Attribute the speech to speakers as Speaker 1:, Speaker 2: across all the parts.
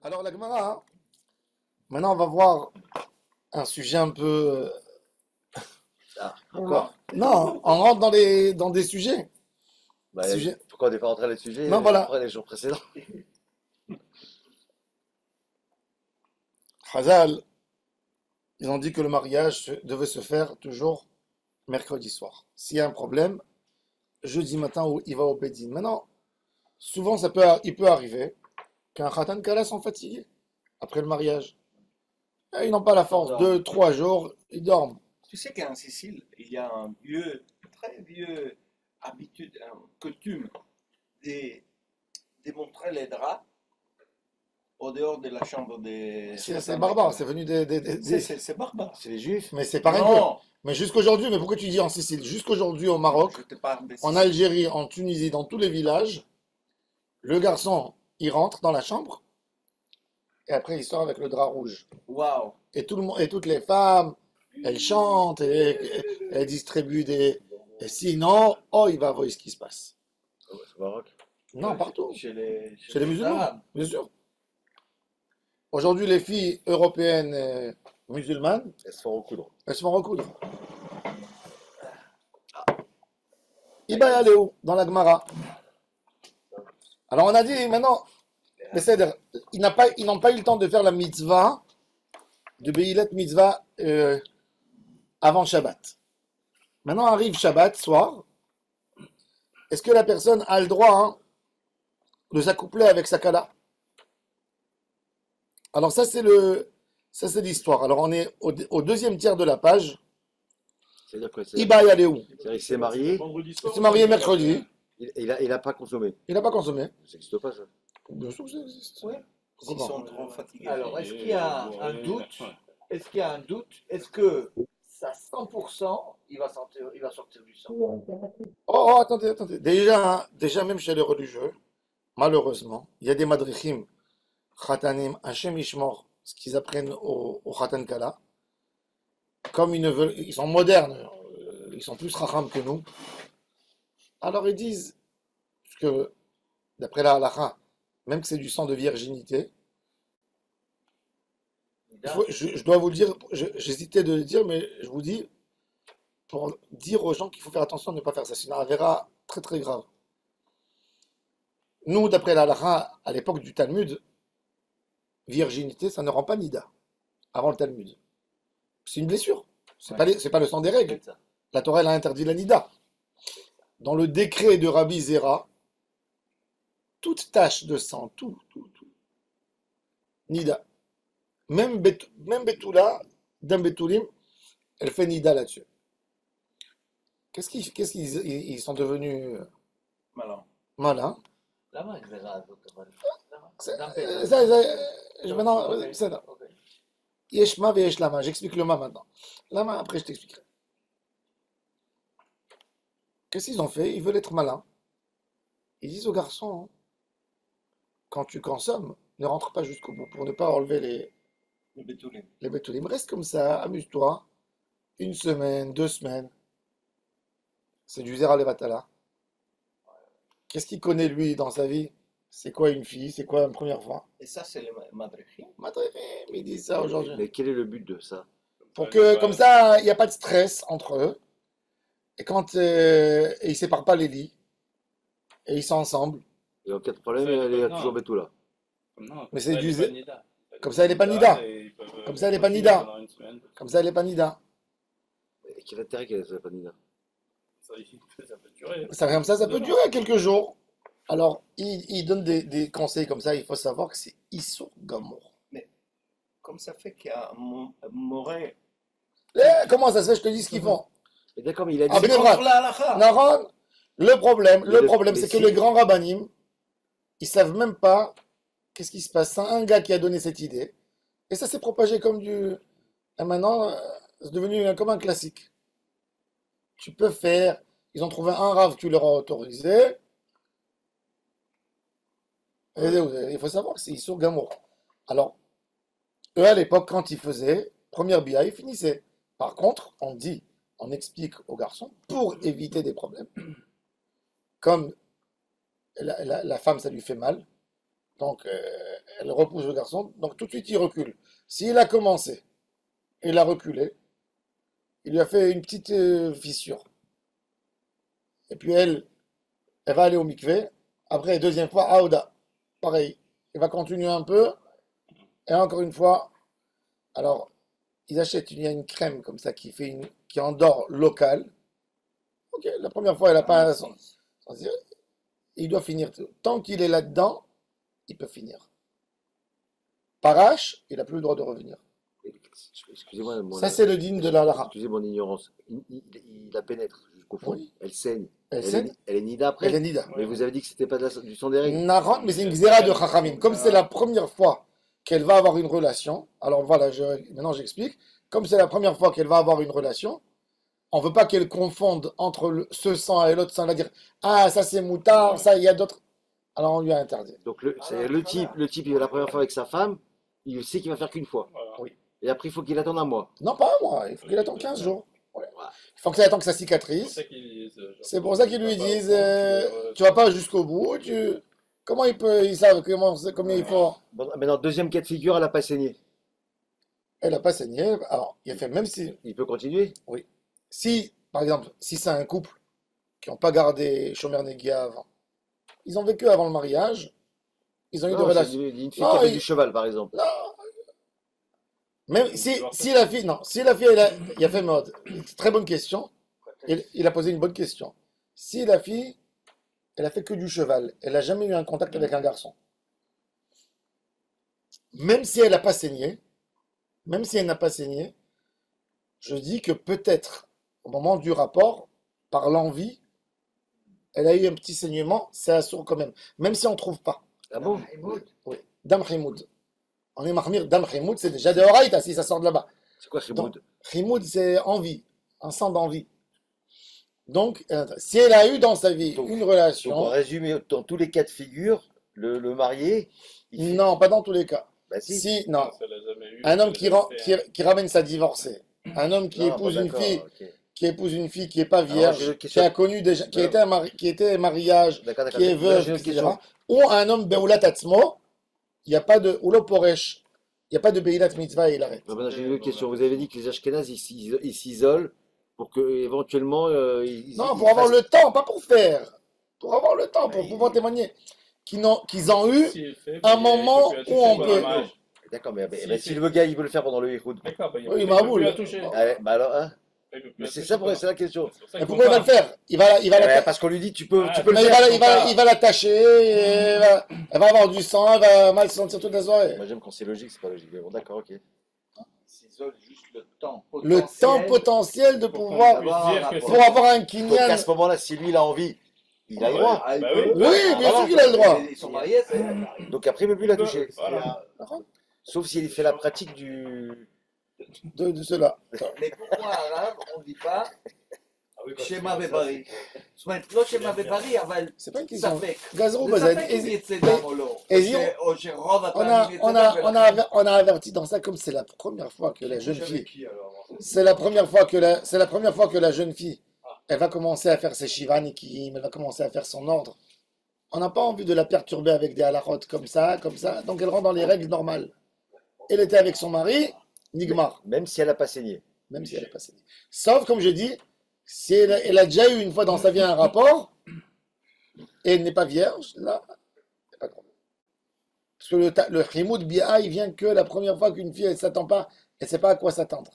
Speaker 1: Alors la Gemara, hein, maintenant on va voir un sujet un peu.
Speaker 2: Ah, encore?
Speaker 1: Non, on rentre dans des sujets.
Speaker 2: Bah,
Speaker 1: Sujets.
Speaker 2: pourquoi on n'est pas rentré dans les sujets
Speaker 1: Non, voilà.
Speaker 2: après les jours précédents?
Speaker 1: Chazal, ils ont dit que le mariage devait se faire toujours mercredi soir. S'il y a un problème, jeudi matin, il va au Bédine. Maintenant, souvent il peut arriver qu'un Khatan Kala sont fatigués après le mariage. Et ils n'ont pas la force.
Speaker 3: Pardon.
Speaker 1: 2, 3 jours, ils dorment.
Speaker 3: Tu sais qu'en Sicile, il y a un vieux, très vieux habitude, coutume de, de montrer les draps au dehors de la chambre des
Speaker 1: C'est
Speaker 3: Khatan
Speaker 1: barbare,
Speaker 3: Kala.
Speaker 1: c'est venu
Speaker 3: C'est barbare.
Speaker 2: C'est les juifs?
Speaker 1: Mais c'est pareil que.
Speaker 3: Non,
Speaker 1: Mais jusqu'aujourd'hui, mais pourquoi tu dis en Sicile? Jusqu'aujourd'hui au Maroc,
Speaker 3: je te parle de
Speaker 1: en
Speaker 3: Sicile.
Speaker 1: Algérie, en Tunisie, dans tous les villages, le garçon, il rentre dans la chambre et après il sort avec le drap rouge.
Speaker 3: Waouh.
Speaker 1: Et tout le monde, et toutes les femmes, elles chantent et elles distribuent des. Et sinon, oh, il va voir ce qui se passe.
Speaker 2: Au Maroc.
Speaker 1: Non, partout.
Speaker 3: Chez
Speaker 1: Chez les musulmans,
Speaker 3: Arabes.
Speaker 1: bien sûr. Aujourd'hui, les filles européennes musulmanes,
Speaker 2: Elles se font recoudre.
Speaker 1: elles se font recoudre. Il va y aller où? Dans la Gemara. Alors on a dit maintenant, mais c'est-à-dire, ils n'ont pas eu le temps de faire la mitzvah, de Be'ilat mitzvah avant Shabbat. Maintenant arrive Shabbat, soir. Est-ce que la personne a le droit de s'accoupler avec sa kala? Alors ça c'est l'histoire. Alors on est au deuxième tiers de la page.
Speaker 2: C'est-à-dire que
Speaker 1: Il va y aller où?
Speaker 2: c'est-à-dire qu'il s'est marié,
Speaker 1: Il s'est marié mercredi.
Speaker 2: il a pas consommé.
Speaker 1: Il n'a pas consommé.
Speaker 2: Ça n'existe pas ça.
Speaker 1: Bien sûr que ça existe.
Speaker 3: Oui. S'ils
Speaker 1: Comment?
Speaker 3: sont trop fatigués.
Speaker 4: Alors, est-ce qu'il y a un doute? Est-ce qu'il y a un doute? Est-ce que ça 100%, il va sortir du sang?
Speaker 1: Oh, attendez. Déjà même chez les religieux, malheureusement, il y a des madrichim, khatanim, Hachem Ishmor, ce qu'ils apprennent au Khatan Kala. Comme ils sont modernes, ils sont plus racham que nous. Alors ils disent que, d'après la halakha, même que c'est du sang de virginité, je dois vous le dire, j'hésitais de le dire, mais je vous dis, pour dire aux gens qu'il faut faire attention de ne pas faire ça, c'est une avéra très très grave. Nous, d'après la halakha, à l'époque du Talmud, virginité, ça ne rend pas nida, avant le Talmud. C'est une blessure, c'est pas le sang des règles. La Torah, elle a interdit la nida. Dans le décret de Rabbi Zera, toute tache de sang, tout, nida. Même Betula, Dame Betulim, elle fait nida là-dessus. Qu'est-ce qu'ils ils sont devenus
Speaker 3: Malin.
Speaker 1: malins?
Speaker 4: למה הגזרה הזאת אבל? למה?
Speaker 1: Maintenant,
Speaker 4: אוקיי,
Speaker 1: בסדר.
Speaker 4: אוקיי.
Speaker 1: Yesh ma veyesh lama. J'explique le ma maintenant. Lama, après je t'expliquerai. Qu'est-ce qu'ils ont fait? Ils veulent être malins. Ils disent aux garçons, hein, quand tu consommes, ne rentre pas jusqu'au bout pour ne pas enlever
Speaker 3: Le bétoulim.
Speaker 1: les bétulim. Reste comme ça, amuse-toi. 1 semaine, 2 semaines. C'est du zéra levatala. Qu'est-ce qu'il connaît lui dans sa vie? C'est quoi une fille? C'est quoi une première fois?
Speaker 3: Et ça, c'est les madrichim.
Speaker 1: Madré, mais ils disent ça aujourd'hui.
Speaker 2: Mais quel est le but de ça?
Speaker 1: Pour que, comme ça, il n'y a pas de stress entre eux. Et quand et ils ne séparent pas les lits. Et ils sont ensemble.
Speaker 2: Et en cas de problème, il y a toujours Betula.
Speaker 5: Non,
Speaker 1: Mais c'est
Speaker 5: elle
Speaker 1: du
Speaker 5: est
Speaker 1: zé-
Speaker 5: pas Nida.
Speaker 1: comme ça, elle est pas Nida.
Speaker 5: Et ils peuvent,
Speaker 1: Comme ça, elle est pas
Speaker 5: continuer
Speaker 1: Nida.
Speaker 5: pendant une semaine.
Speaker 1: Comme ça, elle n'est pas nida.
Speaker 2: Et quel intérêt qu'elle soit pas Nida?
Speaker 5: Ça peut durer.
Speaker 1: Ça, comme ça peut durer quelques jours. Alors, il donne des conseils comme ça. Il faut savoir que c'est Issour Gamour.
Speaker 3: Comme ça fait qu'il y a un moré.
Speaker 1: Comment ça se fait? Je te dis ce qu'ils font.
Speaker 2: Mais d'accord, mais il a dit.
Speaker 1: Ah,
Speaker 3: C'est
Speaker 1: mais
Speaker 3: contre la halakha.
Speaker 1: Naron, le problème,
Speaker 2: mais
Speaker 1: c'est que
Speaker 2: si-
Speaker 1: les grands rabbinim, ils savent même pas qu'est-ce qui se passe. C'est un gars qui a donné cette idée. Et ça s'est propagé comme du. Et maintenant, c'est devenu comme un classique. Tu peux faire. Ils ont trouvé un rave qui leur a autorisé. Et il faut savoir que c'est Issour Gamour. Alors, eux à l'époque, quand ils faisaient, première bia, ils finissaient. Par contre, on explique aux garçons, pour éviter des problèmes, comme la femme, ça lui fait mal, Donc, elle repousse le garçon. Donc, tout de suite, il recule. S'il a commencé, il a reculé, il lui a fait une petite fissure. Et puis, elle va aller au mikvé. Après, deuxième fois, Aouda. Pareil. Il va continuer un peu. Et encore une fois, alors, ils achètent, il y a une crème comme ça qui endort locale. Ok, la première fois, elle n'a pas il doit finir. Tant qu'il est là-dedans, il peut finir. Parache, il n'a plus le droit de revenir.
Speaker 2: Excusez-moi,
Speaker 1: Ça, c'est le digne de la Lara.
Speaker 2: excusez mon ignorance. Il la pénètre jusqu'au fond.
Speaker 1: Oui.
Speaker 2: Elle saigne.
Speaker 1: Elle saigne.
Speaker 2: Elle est nida après.
Speaker 1: Elle est nida.
Speaker 2: Mais vous avez dit que c'était pas du sang des règles.
Speaker 1: Naran, mais c'est une xéra de Chachamim. Comme c'est la première fois qu'elle va avoir une relation, alors voilà, maintenant j'explique. Comme c'est la première fois qu'elle va avoir une relation, on ne veut pas qu'elle confonde entre ce sang et l'autre sang, là dire ah, ça c'est moutard, ça il y a d'autres. Alors on lui a interdit.
Speaker 2: Donc le type, il va la première fois avec sa femme, il sait qu'il va faire qu'une fois.
Speaker 5: Voilà.
Speaker 1: Oui.
Speaker 2: Et après, il faut qu'il attende un mois.
Speaker 1: Non, pas un mois, il faut qu'il attende 15 jours. Ouais. Il faut qu'il attende que ça
Speaker 5: C'est pour
Speaker 1: cicatrise.
Speaker 5: ça qu'ils disent, genre,
Speaker 1: C'est pour ça qu'ils lui
Speaker 5: tu vas pas
Speaker 1: disent
Speaker 5: au fond,
Speaker 1: tu vas pas jusqu'au bout. Comment ils savent combien il faut.
Speaker 2: Bon, maintenant, deuxième cas de figure, elle n'a pas saigné.
Speaker 1: Elle n'a pas saigné. Alors, il a fait même
Speaker 2: Il peut continuer.
Speaker 1: si, par exemple, si c'est un couple qui n'ont pas gardé Shomer Negia avant, ils ont vécu avant le mariage, ils ont eu des
Speaker 2: Non, c'est
Speaker 1: relations.
Speaker 2: une fille
Speaker 1: Non,
Speaker 2: qui a fait
Speaker 1: il-
Speaker 2: du cheval, par exemple.
Speaker 1: Même si la fille, non, si la fille, il a fait mode. Très bonne question. Il a posé une bonne question. Si la fille, elle a fait que du cheval, elle n'a jamais eu un contact avec un garçon, même si elle n'a pas saigné, même si elle n'a pas saigné, je dis que peut-être au moment du rapport, par l'envie, elle a eu un petit saignement, c'est assourd quand même si on ne trouve pas.
Speaker 2: Ah bon?
Speaker 1: Oui, Dam Khimoud. On est marmire, Dam Khimoud, c'est déjà de Horaïta si ça sort de là-bas.
Speaker 2: C'est quoi Khimoud?
Speaker 1: Khimoud, c'est envie, un sang d'envie. Donc, si elle a eu dans sa vie
Speaker 2: Donc-
Speaker 1: une
Speaker 2: Donc, en
Speaker 1: relation,
Speaker 2: résumé, dans tous les cas de figure, le marié, il fait...
Speaker 1: non, pas dans tous les cas.
Speaker 2: Bah si.
Speaker 1: Si, non,
Speaker 5: ça l'a jamais eu,
Speaker 1: un homme
Speaker 5: ça l'a fait,
Speaker 1: qui ramène sa divorcée, un homme qui
Speaker 2: Non,
Speaker 1: épouse
Speaker 2: bon,
Speaker 1: une
Speaker 2: d'accord,
Speaker 1: fille,
Speaker 2: ok.
Speaker 1: qui épouse une fille qui n'est pas
Speaker 2: j'ai
Speaker 1: vierge,
Speaker 2: une
Speaker 1: qui
Speaker 2: question.
Speaker 1: a connu déjà, qui
Speaker 2: Alors-
Speaker 1: était mariage,
Speaker 2: D'accord.
Speaker 1: qui est
Speaker 2: Là,
Speaker 1: veuve,
Speaker 2: j'ai une
Speaker 1: etc.
Speaker 2: question.
Speaker 1: Ou un homme Beulat Atzmo, il n'y a pas de, ou lo Poresh, il n'y a pas de Beilat Mitzvah et il arrête.
Speaker 2: Non, maintenant, j'ai une question. Vous avez dit que les Ashkénazes, ils s'isolent pour que éventuellement
Speaker 1: Non,
Speaker 2: ils
Speaker 1: pour avoir
Speaker 2: fassent-
Speaker 1: le temps, pas pour faire. Pour avoir le temps, pour pouvoir témoigner. Qu'ils ont eu
Speaker 5: S'il fait,
Speaker 1: un
Speaker 5: il
Speaker 1: moment
Speaker 5: peut plus
Speaker 1: où
Speaker 5: la
Speaker 1: on
Speaker 5: toucher
Speaker 1: peut-
Speaker 5: pendant le mariage.
Speaker 2: D'accord, mais
Speaker 5: Si,
Speaker 2: si
Speaker 5: si.
Speaker 2: le gars il veut le faire pendant le Yichoud.
Speaker 5: D'accord, bah,
Speaker 1: Oui,
Speaker 5: il
Speaker 1: ma
Speaker 5: peut
Speaker 1: boule.
Speaker 5: plus la toucher.
Speaker 2: Allez, bah alors, hein.
Speaker 5: Il peut plus
Speaker 2: Mais
Speaker 5: la
Speaker 2: c'est
Speaker 5: toucher
Speaker 2: ça,
Speaker 5: pendant-
Speaker 2: c'est la question.
Speaker 5: C'est pour ça
Speaker 1: Et
Speaker 5: qu'il
Speaker 1: pourquoi il
Speaker 5: faut
Speaker 1: va le
Speaker 5: pas.
Speaker 1: faire? Il va
Speaker 2: Eh ben,
Speaker 1: la
Speaker 2: parce qu'on lui dit, tu peux
Speaker 5: Ah,
Speaker 2: le
Speaker 1: mais
Speaker 2: faire.
Speaker 1: il va l'attacher, et elle va avoir du sang, elle va mal se sentir toute la soirée.
Speaker 2: Moi j'aime quand c'est logique, c'est pas logique. Mais bon, d'accord, ok.
Speaker 4: S'isole juste le temps
Speaker 1: Le temps potentiel de
Speaker 5: Pour qu'on
Speaker 1: pouvoir,
Speaker 5: puisse dire que
Speaker 1: pour
Speaker 5: c'est-
Speaker 1: avoir un
Speaker 2: Donc
Speaker 1: kinyan.
Speaker 2: à ce moment-là, si lui il a envie, il a le droit.
Speaker 4: Ah, il
Speaker 5: Bah
Speaker 4: peut.
Speaker 5: oui.
Speaker 1: Oui, bien
Speaker 2: Voilà.
Speaker 1: sûr qu'il a le droit.
Speaker 4: Ils sont mariés, c'est.
Speaker 2: Donc après, il ne peut plus la toucher.
Speaker 5: Voilà.
Speaker 2: Sauf s'il fait la pratique du.
Speaker 1: De cela.
Speaker 4: Mais pourquoi arabe, on ne dit pas Shema Bebari? זאת אומרת, לא שמא בברי, אבל
Speaker 1: C'est pas une question.
Speaker 4: ספק.
Speaker 1: Gazrou
Speaker 4: זה
Speaker 1: Bazad.
Speaker 4: ספק אם יצא דם או לא. או שרוב
Speaker 1: On
Speaker 4: הפעמים
Speaker 1: a,
Speaker 4: יצא
Speaker 1: on
Speaker 4: דם
Speaker 1: a,
Speaker 4: ולכן...
Speaker 1: on a averti dans ça comme c'est la première fois que la jeune fille, c'est la première fois que la jeune fille, elle va commencer à faire ses shivanikim, elle va commencer à faire son ordre. On n'a pas envie de la perturber avec des halakhot comme ça, donc elle rentre dans les règles normales. Elle était avec son mari, Nigmar,
Speaker 2: Même si elle n'a pas saigné.
Speaker 1: même si elle est passée. Sauf, comme je dis, si elle a déjà eu une fois dans sa vie un rapport, et elle n'est pas vierge, là, il n'y a pas de problème. Parce que le Chimoud Bia, il vient que la première fois qu'une fille, elle ne s'attend pas, elle ne sait pas à quoi s'attendre.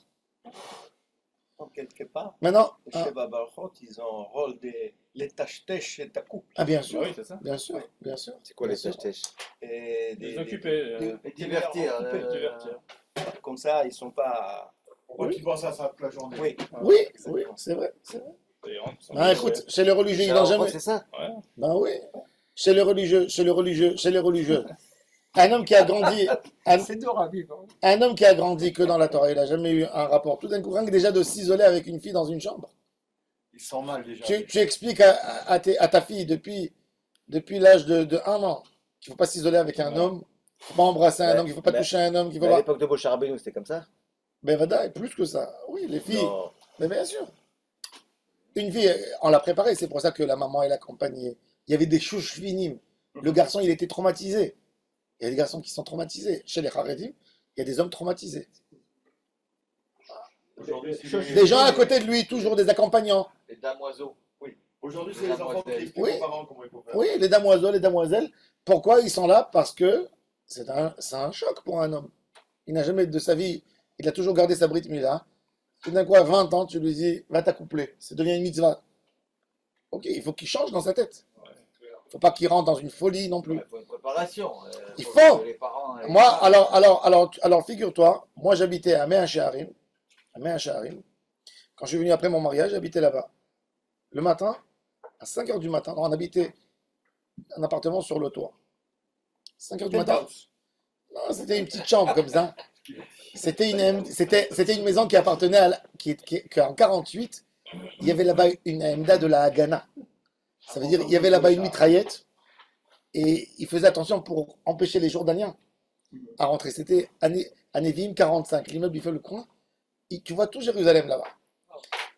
Speaker 3: Donc, quelque part,
Speaker 1: Maintenant,
Speaker 3: chez Babalchot, ils ont un rôle de les tâches et ta couple.
Speaker 1: bien sûr,
Speaker 5: Oui, c'est ça.
Speaker 1: bien sûr, bien sûr.
Speaker 2: C'est quoi les
Speaker 1: Bien sûr.
Speaker 2: tâches?
Speaker 3: Et
Speaker 5: Les occuper.
Speaker 3: de
Speaker 4: divertir,
Speaker 3: occuper.
Speaker 5: Divertir.
Speaker 3: Comme ça, ils ne sont pas.
Speaker 6: Pourquoi tu penses à ça toute la journée?
Speaker 3: Oui.
Speaker 1: Oui, oui, c'est vrai, c'est vrai.
Speaker 5: Et on- on-
Speaker 1: Ah, écoute, chez les religieux, ils n'ont jamais.
Speaker 2: C'est ça?
Speaker 5: Ouais.
Speaker 1: Ben oui. Chez les religieux. Un homme qui a grandi,
Speaker 4: C'est dur à vivre.
Speaker 1: un homme qui a grandi que dans la Torah, il n'a jamais eu un rapport. Tout d'un coup, rien que déjà de s'isoler avec une fille dans une chambre.
Speaker 6: Ils sont mal déjà.
Speaker 1: Tu expliques à ta fille depuis l'âge de 1 an qu'il ne faut pas s'isoler avec un homme, qu'il ne faut pas embrasser un
Speaker 2: Ouais,
Speaker 1: homme, qu'il ne faut pas
Speaker 2: mais-
Speaker 1: toucher un homme, qu'il
Speaker 2: Mais
Speaker 1: faut
Speaker 2: à
Speaker 1: pas.
Speaker 2: l'époque de Moshe Rabbeinu, c'était comme ça?
Speaker 1: Ben voilà, et plus que ça. Oui, les filles.
Speaker 2: Non.
Speaker 1: Mais bien sûr. Une fille, on l'a préparée, c'est pour ça que la maman, elle accompagnait. Il y avait des chouchvinim. Le garçon, il était traumatisé. Il y a des garçons qui sont traumatisés. Chez les Haredim, il y a des hommes traumatisés.
Speaker 6: Aujourd'hui, c'est
Speaker 4: Les-
Speaker 1: Des gens à côté de lui, toujours des accompagnants.
Speaker 4: Les damoiseaux.
Speaker 6: Aujourd'hui, c'est les enfants qui expliquent
Speaker 1: Oui.
Speaker 6: aux parents comment il faut faire.
Speaker 1: Oui, les damoiseaux, les damoiselles. Pourquoi ils sont là? Parce que c'est un choc pour un homme. Il n'a jamais de sa vie, il a toujours gardé sa Brit Mila. Tout d'un coup, à 20 ans, tu lui dis, va t'accoupler. Ça devient une mitzvah. Ok, il faut qu'il change dans sa tête. Il ne faut pas qu'il rentre dans une folie non plus.
Speaker 4: Il faut une préparation.
Speaker 1: Il faut.
Speaker 4: que les parents,
Speaker 1: Moi, alors figure-toi, moi j'habitais à Mea Shearim. À Mea Shearim. Quand je suis venu après mon mariage, j'habitais là-bas. Le matin, à 5 heures du matin, on habitait un appartement sur le toit. 5 heures du matin. Non, c'était une petite chambre comme ça. C'était une maison qui appartenait qu'en 48, il y avait là-bas une AMDA de la Haganah. Ça veut dire il y avait là-bas une mitraillette et ils faisaient attention pour empêcher les Jordaniens à rentrer. C'était à Nevim 45. L'immeuble, il fait le coin. Tu vois tout Jérusalem là-bas.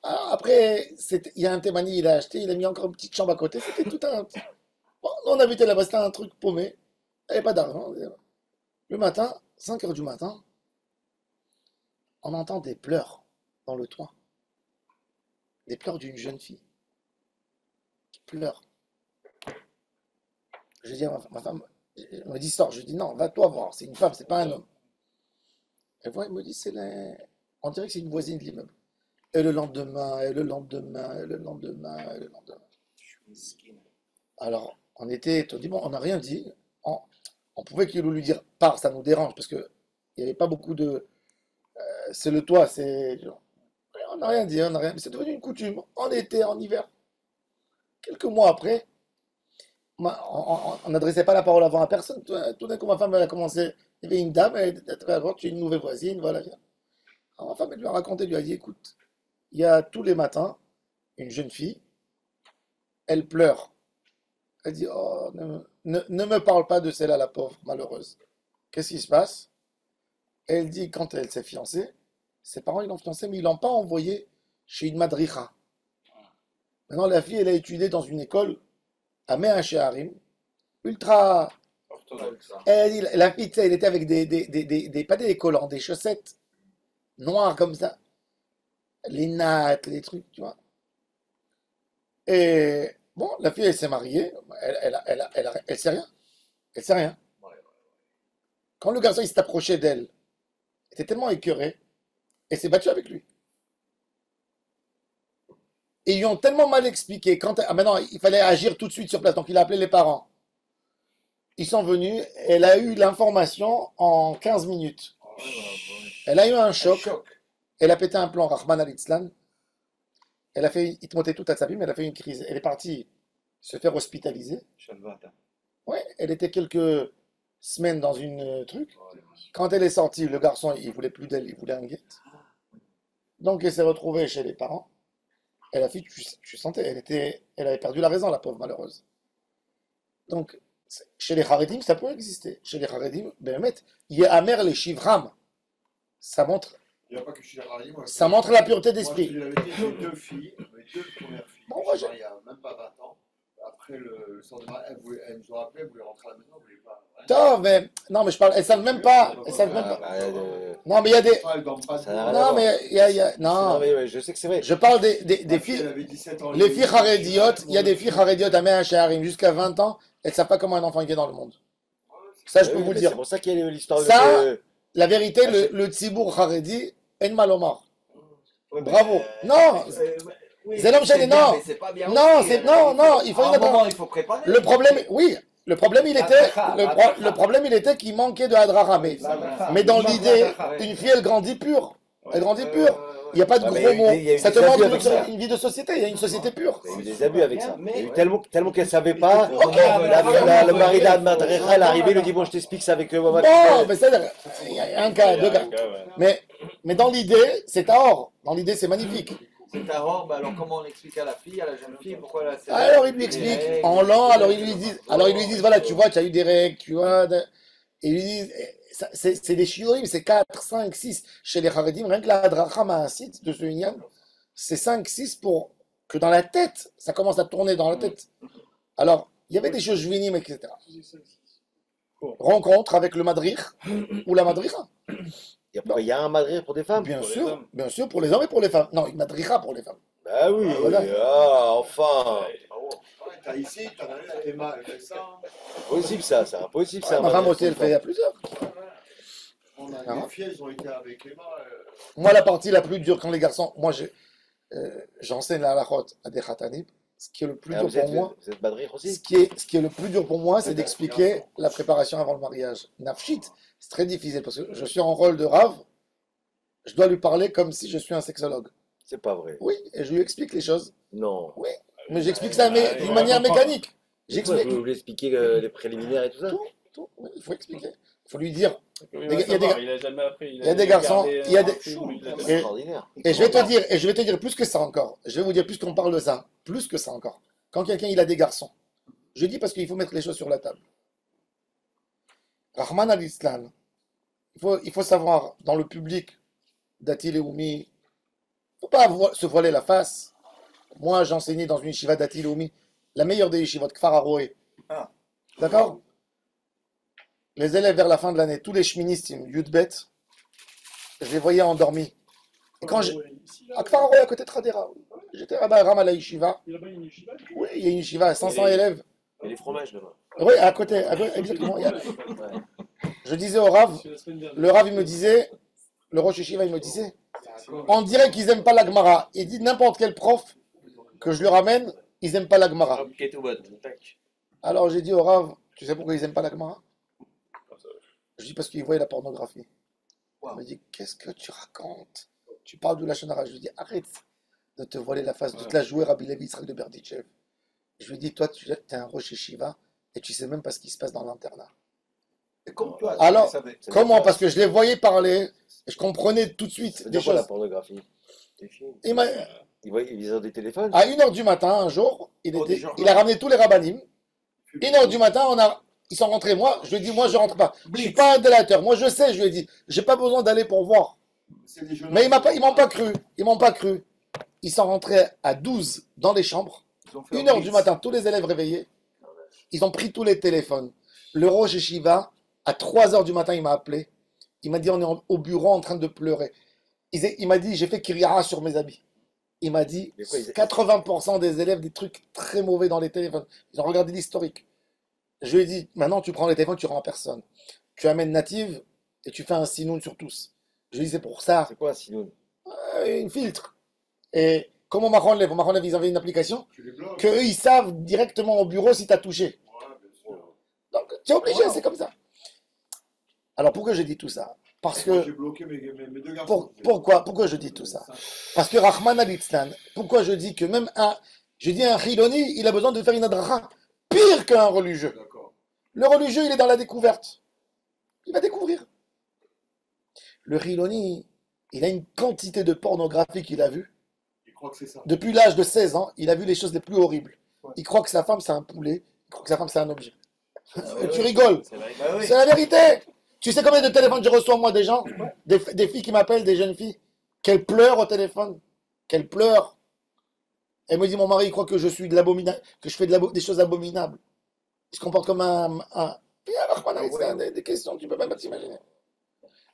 Speaker 1: Alors après, il y a un Thémani, il a acheté, il a mis encore une petite chambre à côté. C'était tout un. Bon, on habitait là-bas, c'était un truc paumé. Il n'y avait pas d'argent. Le matin, 5 heures du matin, on entend des pleurs dans le toit. Des pleurs d'une jeune fille qui pleure. Je dis à ma femme, elle me dit sors. Je dis non, va-toi voir, c'est une femme, c'est pas un homme. Elle voit, elle me dit, on dirait que c'est une voisine de l'immeuble. Et le lendemain, et le lendemain, et le lendemain, et le lendemain. Alors, on était étonnés, bon, on n'a rien dit. On pouvait qu'il lui dire, pars, ça nous dérange, parce qu'il n'y avait pas beaucoup de. C'est le toit, c'est. On n'a rien dit, on n'a rien. Mais c'est devenu une coutume, en été, en hiver. Quelques mois après, on n'adressait pas la parole avant à personne. Tout d'un coup, ma femme, elle a commencé. Il y avait une dame, elle était tu es une nouvelle voisine, voilà. Alors, ma femme, elle lui a raconté, elle lui a dit, écoute, il y a tous les matins une jeune fille, elle pleure. Elle dit, oh, ne me parle pas de celle-là, la pauvre, malheureuse. Qu'est-ce qui se passe? Elle dit, quand elle s'est fiancée, ses parents, ils l'ont fiancée, mais ils ne l'ont pas envoyée chez une madricha. Maintenant, la fille, elle a étudié dans une école à Mea Shearim, ultra. Elle dit, la fille, tu sais, elle était avec pas des collants, des chaussettes noires comme ça. Les nattes, les trucs, tu vois. Et bon, la fille, elle s'est mariée, elle sait rien. Elle sait rien. Quand le garçon, il s'est approché d'elle, elle était tellement écœurée, elle s'est battue avec lui. Et ils lui ont tellement mal expliqué. Maintenant, il fallait agir tout de suite sur place. Donc, il a appelé les parents. Ils sont venus. Elle a eu l'information en 15 minutes. Elle a eu un choc. Elle a pété un plomb, Rahman al-Islam. Elle a fait, il te montait tout à sa vie, mais elle a fait une crise. Elle est partie se faire hospitaliser. Ouais, elle était quelques semaines dans une truc. Quand elle est sortie, le garçon, il voulait plus d'elle, il voulait un guette. Donc, elle s'est retrouvée chez les parents. Et la fille, tu sentais, elle avait perdu la raison, la pauvre malheureuse. Donc, chez les Haredim, ça peut exister. Chez les Haredim, Béhémet, il y a Amer les Shivram. Ça montre,
Speaker 6: Il n'y a pas que chez les Haredim, moi,
Speaker 1: ça montre la pureté
Speaker 6: moi, je te
Speaker 1: d'esprit.
Speaker 6: dis la vérité, j'ai deux filles, mes deux premières filles,
Speaker 1: Bon,
Speaker 6: qui
Speaker 1: moi,
Speaker 6: sont mariées il n'y a même pas 20 ans. Après le sort de mariage, elles nous ont appelé, elles voulaient rentrer à la maison, elles ne voulaient pas.
Speaker 1: Attends, mais, non, mais je parle, elles savent même pas. Elles savent même pas. Non, mais il y a des.
Speaker 6: Elles dorment pas
Speaker 2: Ça n'a
Speaker 6: debout.
Speaker 2: rien à
Speaker 1: Non,
Speaker 2: voir.
Speaker 1: mais il y a.
Speaker 2: Non,
Speaker 1: Non,
Speaker 2: mais ouais, je sais que c'est vrai.
Speaker 1: je parle des
Speaker 6: Ma fille,
Speaker 1: filles.
Speaker 6: elle avait 17 ans.
Speaker 1: Les filles Harediotes, il y a des filles Harediotes à Mea Shearim jusqu'à 20 ans, elles ne savent pas comment un enfant vient dans le monde. Ça, je peux
Speaker 2: Oui,
Speaker 1: vous le
Speaker 2: mais
Speaker 1: dire.
Speaker 2: c'est pour ça qu'il y a l'histoire
Speaker 1: Ça,
Speaker 2: de.
Speaker 1: La vérité, le Tzibour Haredi, En Malomar.
Speaker 4: Ouais, mais,
Speaker 1: Bravo. Non,
Speaker 4: oui,
Speaker 1: c'est l'homme
Speaker 4: c'est bien,
Speaker 1: non.
Speaker 4: mais c'est pas bien
Speaker 1: Non,
Speaker 4: aussi,
Speaker 1: il faut
Speaker 4: à
Speaker 1: une
Speaker 4: un moment, il faut préparer.
Speaker 1: Le problème, oui, le problème, il était,
Speaker 4: Adracha.
Speaker 1: le problème, il était qu'il manquait de Hadracha. Mais dans l'idée, une fille, elle grandit pure. Elle grandit pure. Il n'y a pas de
Speaker 2: Ouais, mais
Speaker 1: gros
Speaker 2: il y a eu
Speaker 1: mots. Ça te
Speaker 2: des
Speaker 1: montre
Speaker 2: abus avec ça.
Speaker 1: une vie de société. Il y a une société pure.
Speaker 2: Il y a eu des abus avec ça.
Speaker 4: Mais-
Speaker 2: Il y a eu tellement qu'elle ne savait pas.
Speaker 1: Ok.
Speaker 2: Le mari d'Admadrecha, elle est arrivé, il lui dit bon, je t'explique ça avec moi.
Speaker 1: Bon, mais c'est-à-dire, il y a un cas, deux cas. Mais dans l'idée, c'est Tahor. Dans l'idée, c'est magnifique.
Speaker 4: C'est un robe, alors comment on explique à la fille, à la jeune fille, pourquoi elle a ses
Speaker 1: Alors
Speaker 4: règles,
Speaker 1: ils lui
Speaker 4: les
Speaker 1: expliquent
Speaker 4: règles,
Speaker 1: en lent, alors ils lui disent, voilà, tu vois, tu as eu des règles, tu vois. Et ils lui disent, c'est des shiurim, c'est 4, 5, 6. Chez les Haredim, rien que la Hadracha Ma'asit de ce Inyan, c'est 5, 6 pour que dans la tête, ça commence à tourner dans la tête. Alors, il y avait des choses juvéniles, etc. rencontre avec le madrich ou la madricha.
Speaker 2: Et après, il y a un madrid pour des femmes?
Speaker 1: Bien sûr, pour les hommes et pour les femmes. Non, une madricha pour les femmes.
Speaker 2: Bah oui,
Speaker 1: Voilà.
Speaker 2: enfin.
Speaker 6: Ouais, t'as ici, t'en as Emma, elle fait ça.
Speaker 2: Impossible ça, c'est impossible ça.
Speaker 1: Ma femme aussi, elle fait à plusieurs.
Speaker 6: On a
Speaker 1: Ah.
Speaker 6: les filles, elles ont été avec Emma.
Speaker 1: Moi, la partie la plus dure quand les garçons, j'enseigne la halachot à des khatanim. Ce qui est le plus
Speaker 2: Ah,
Speaker 1: dur pour moi,
Speaker 2: vous êtes madrid aussi?
Speaker 1: ce qui est le plus dur pour moi, c'est d'expliquer la préparation avant le mariage. Nafshit, c'est très difficile parce que je suis en rôle de rave. Je dois lui parler comme si je suis un sexologue.
Speaker 2: C'est pas vrai.
Speaker 1: Oui, et je lui explique les choses.
Speaker 2: Non.
Speaker 1: Oui, mais j'explique ça d'une manière mécanique.
Speaker 2: J'explique.
Speaker 1: J'explique
Speaker 2: Vous voulez expliquer les préliminaires et tout ça?
Speaker 1: tout. Oui, il faut expliquer. Il faut lui dire.
Speaker 5: Il
Speaker 1: y a des gars-
Speaker 5: il a jamais appris.
Speaker 1: il y a des garçons, il y a des-
Speaker 2: C'est
Speaker 1: Et-
Speaker 2: extraordinaire.
Speaker 1: Et je vais te dire plus que ça encore. Je vais vous dire plus qu'on parle de ça. Plus que ça encore. Quand quelqu'un il a des garçons, je dis parce qu'il faut mettre les choses sur la table. Rahman al-Islam, il faut savoir dans le public d'Atil et Oumi, il ne faut pas se voiler la face. Moi, j'enseignais dans une yeshiva d'Atil et Oumi, la meilleure des yeshivot, Kfar Aroé.
Speaker 3: Ah.
Speaker 1: D'accord? Les élèves vers la fin de l'année, tous les shministim, Yudbet, je les voyais endormis. Et quand à Kfar Aroé, à côté de Tradera, j'étais à Ram à la yeshiva.
Speaker 5: Il y a une yeshiva.
Speaker 1: Oui, il y a une yeshiva à 500 élèves.
Speaker 2: Et les fromages là-bas.
Speaker 1: Oui, à côté, exactement. Je disais au Rav, le Rav, il me disait, le Rosh Yeshiva, il me disait, on dirait qu'ils n'aiment pas la Gemara. Il dit n'importe quel prof que je lui ramène, ils n'aiment pas la Gemara. Alors j'ai dit au Rav, tu sais pourquoi ils n'aiment pas la Gemara? Je dis parce qu'ils voyaient la pornographie. Il me dit, qu'est-ce que tu racontes? Tu parles de la Shonara. Je lui dis, arrête de te voiler la face, de te la jouer Rabbi Levi Israël de Berditchev. Je lui dis, toi, tu es un Rosh Yeshiva et tu sais même pas ce qui se passe dans l'internat.
Speaker 3: Et comme toi,
Speaker 1: Alors,
Speaker 3: tu savais.
Speaker 1: comment? Parce que je les voyais parler et je comprenais tout de suite
Speaker 2: C'est
Speaker 1: des
Speaker 2: quoi la
Speaker 1: choses.
Speaker 2: pornographie? Des films.
Speaker 1: Il m'a-
Speaker 2: Ils ont des téléphones?
Speaker 1: À 1h du matin, un jour,
Speaker 3: des journaux.
Speaker 1: il a ramené tous les rabbinim. 1h du matin, ils sont rentrés. Moi, je lui ai dit, moi, je rentre pas. Je suis pas un délateur. Moi, je sais, je lui ai dit, j'ai pas besoin d'aller pour voir. Mais ils m'ont pas cru. Ils m'ont pas cru. Ils sont rentrés à 12 dans les chambres. 1h du matin, tous les élèves réveillés. Ils ont pris tous les téléphones. Le Rosh Yeshiva, à 3h du matin, il m'a appelé. Il m'a dit, on est au bureau en train de pleurer. Il m'a dit, j'ai fait Kiryara sur mes habits. Il m'a dit,
Speaker 2: Mais quoi,
Speaker 1: 80% des élèves, des trucs très mauvais dans les téléphones. Ils ont regardé l'historique. Je lui ai dit, maintenant tu prends les téléphones, tu rends personne. Tu amènes Native et tu fais un sinoun sur tous. Je lui ai dit, c'est pour ça,
Speaker 2: C'est quoi, sinon?
Speaker 1: une filtre. Et comment Maronlev, ils avaient une application
Speaker 6: Tu les bloques.
Speaker 1: qu'eux, ils savent directement au bureau si tu as touché.
Speaker 6: Ouais, bien sûr.
Speaker 1: Donc, tu es obligé, c'est comme ça. Alors, pourquoi je dis tout ça? Parce
Speaker 6: Moi,
Speaker 1: que,
Speaker 6: j'ai bloqué mes deux garçons.
Speaker 1: pourquoi je dis tout ça? Parce que Rahman al-Itzlan, pourquoi je dis que même un Chiloni, il a besoin de faire une adracha pire qu'un religieux.
Speaker 6: D'accord.
Speaker 1: Le religieux, il est dans la découverte. Il va découvrir. Le Chiloni, il a une quantité de pornographie qu'il a vue.
Speaker 6: Il croit que c'est ça.
Speaker 1: Depuis l'âge de 16 ans, il a vu les choses les plus horribles.
Speaker 6: Ouais.
Speaker 1: Il croit que sa femme, c'est un poulet. Il croit que sa femme, c'est un objet. Tu rigoles.
Speaker 3: Bah oui.
Speaker 1: C'est la vérité. Tu sais combien de téléphones je reçois, moi, des gens, des filles qui m'appellent, des jeunes filles, qu'elles pleurent au téléphone. Qu'elles pleurent. Elle me dit, mon mari, il croit que je suis de l'abominable, que je fais des choses abominables. Il se comporte comme un... Puis alors, voilà, des questions, tu peux même pas t'imaginer.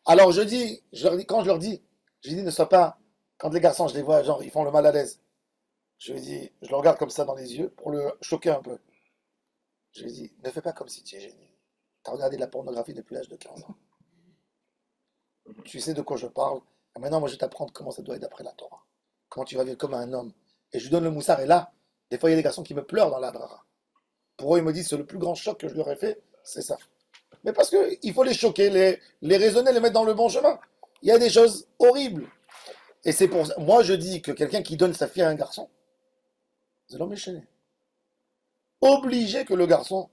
Speaker 1: Alors, quand je leur dis, ne sois pas, quand les garçons, je les vois, genre, ils font le mal à l'aise. Je le regarde comme ça dans les yeux pour le choquer un peu. Je lui dis, ne fais pas comme si tu es génie. Tu as regardé de la pornographie depuis l'âge de 15 ans. Tu sais de quoi je parle. Et maintenant, moi, je vais t'apprendre comment ça doit être d'après la Torah. Comment tu vas vivre comme un homme. Et je lui donne le moussard. Et là, des fois, il y a des garçons qui me pleurent dans la drara. Pour eux, ils me disent, c'est le plus grand choc que je leur ai fait, c'est ça. Mais parce qu'il faut les choquer, les raisonner, les mettre dans le bon chemin. Il y a des choses horribles. Et c'est pour ça. Moi, je dis que quelqu'un qui donne sa fille à un garçon, c'est l'homme échaîné. Obligé que le garçon,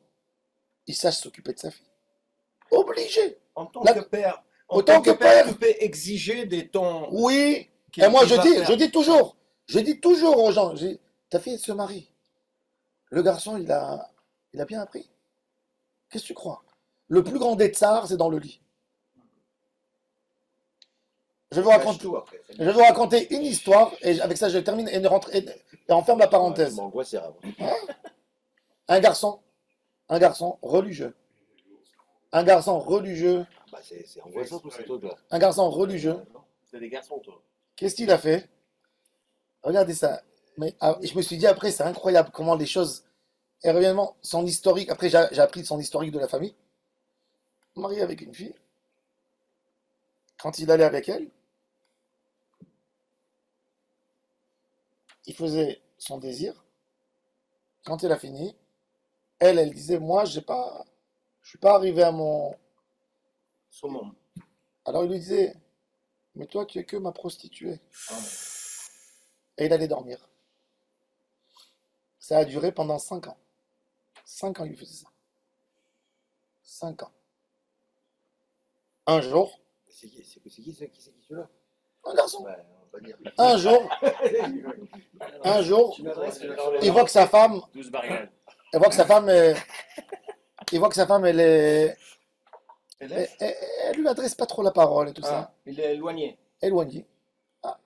Speaker 1: il sache s'occuper de sa fille. Obligé.
Speaker 3: En tant
Speaker 1: Là,
Speaker 3: que père,
Speaker 1: autant que père.
Speaker 3: tu peux exiger de ton.
Speaker 1: Oui.
Speaker 3: qu'il-
Speaker 1: Et moi,
Speaker 3: qu'il va faire.
Speaker 1: je dis toujours aux gens, ta fille, elle se marie. Le garçon, il a bien appris. Qu'est-ce que tu crois? Le plus grand des tsars, c'est dans le lit. Je vais vous raconter,
Speaker 3: Tout après.
Speaker 1: je vais vous raconter une histoire, et avec ça, je termine et on ferme la parenthèse.
Speaker 2: Je m'angoisse, c'est grave.
Speaker 1: Un garçon religieux. un garçon religieux,
Speaker 2: Bah, c'est angoissant tous ces trucs-là.
Speaker 1: un garçon religieux,
Speaker 5: C'est des garçons, toi.
Speaker 1: qu'est-ce qu'il a fait? Regardez ça. Mais je me suis dit après, c'est incroyable comment les choses. Et réellement, son historique. Après, j'ai appris son historique de la famille. Marié avec une fille. Quand il allait avec elle, il faisait son désir. Quand elle a fini, elle disait, moi, je suis pas arrivé à mon.
Speaker 3: Saumon.
Speaker 1: Alors il lui disait, mais toi, tu es que ma prostituée. Et il allait dormir. Ça a duré pendant 5 ans. 5 ans, il faisait ça. 5 ans. Un jour,
Speaker 2: C'est qui celui-là?
Speaker 1: un garçon,
Speaker 2: Ouais, on va pas dire.
Speaker 1: un jour, il voit que sa femme,
Speaker 5: 12 barrières.
Speaker 1: il voit que sa femme est, il voit que sa femme, elle est, elle lui adresse pas trop la parole et tout ça.
Speaker 3: Ah, il est éloigné.
Speaker 1: Éloigné. Ah.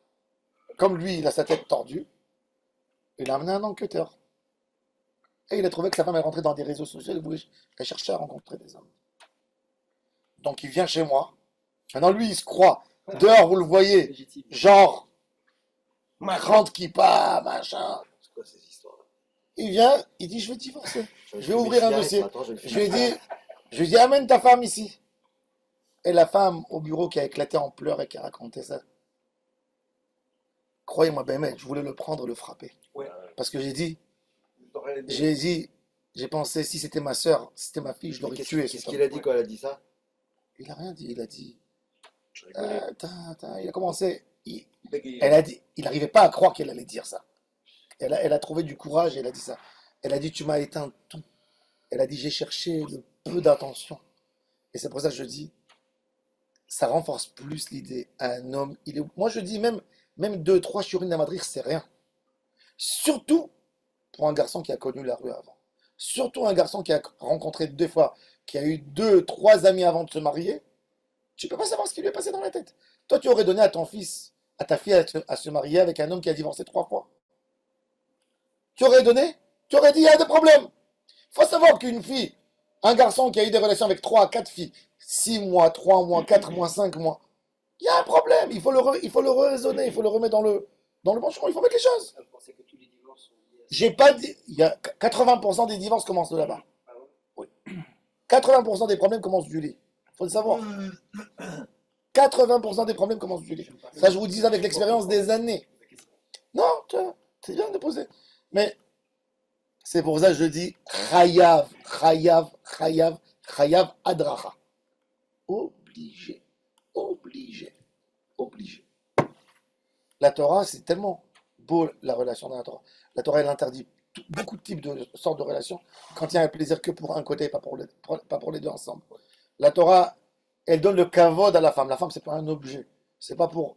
Speaker 1: Comme lui, il a sa tête tordue, il a amené un enquêteur. Et il a trouvé que sa femme est rentrée dans des réseaux sociaux et elle cherchait à rencontrer des hommes. Donc il vient chez moi. Maintenant, lui, il se croit. Dehors, vous le voyez,
Speaker 7: Légitime.
Speaker 1: genre, 30 kippas, machin.
Speaker 2: C'est quoi ces histoires-là?
Speaker 1: Il vient, il dit, je vais divorcer. Je vais ouvrir un dossier.
Speaker 2: Attends, je vais
Speaker 1: Je lui ai dit, amène ta femme ici. Et la femme au bureau qui a éclaté en pleurs et qui a raconté ça. Croyez-moi, ben, mec, je voulais le prendre, le frapper.
Speaker 3: Ouais.
Speaker 1: Parce que j'ai
Speaker 3: J'ai
Speaker 1: dit, j'ai pensé, si c'était ma soeur, si c'était ma fille, je l'aurais tué.
Speaker 2: Qu'est-ce qu'il a dit quand elle a dit ça?
Speaker 1: Il a rien dit, il a dit,
Speaker 5: Je rigolais.
Speaker 1: il a commencé,
Speaker 3: bégayé.
Speaker 1: elle a dit, il n'arrivait pas à croire qu'elle allait dire ça. Elle a trouvé du courage et elle a dit ça. Elle a dit, tu m'as éteint tout. Elle a dit, j'ai cherché le peu d'attention. Et c'est pour ça que je dis, ça renforce plus l'idée. Un homme, moi je dis même 2, 3 churines à Madrid, c'est rien. Surtout pour un garçon qui a connu la rue avant. Surtout un garçon qui a rencontré 2 fois, qui a eu 2, 3 amis avant de se marier. Tu peux pas savoir ce qui lui est passé dans la tête. Toi, tu aurais donné à ton fils, à ta fille à se marier avec un homme qui a divorcé 3 fois. Tu aurais donné? Tu aurais dit, il y a des problèmes. Il faut savoir qu'une fille, un garçon qui a eu des relations avec 3 à 4 filles, 6 mois, 3 mois, 4 mois, 5 mois, il y a un problème. Il faut le raisonner, il faut le remettre dans le bon chemin, il faut mettre les choses.
Speaker 7: Vous pensez que tous les divorces sont liés à ça?
Speaker 1: J'ai pas dit, il y a 80% des divorces commencent de là-bas.
Speaker 7: Ah ouais?
Speaker 1: 80% des problèmes commencent du lit. Il faut le savoir. 80% des problèmes commencent du lit. Ça, je vous dis avec l'expérience des années. Non, c'est bien de poser. Mais c'est pour ça que je dis Chayav, Chayav, Chayav, Chayav Adracha. Obligé, obligé, obligé. La Torah, c'est tellement beau la relation dans la Torah. La Torah, elle interdit beaucoup de types de sortes de relations quand il y a un plaisir que pour un côté et pas pour les deux ensemble. La Torah, elle donne le kavod à la femme. La femme, c'est pas un objet. C'est pas pour.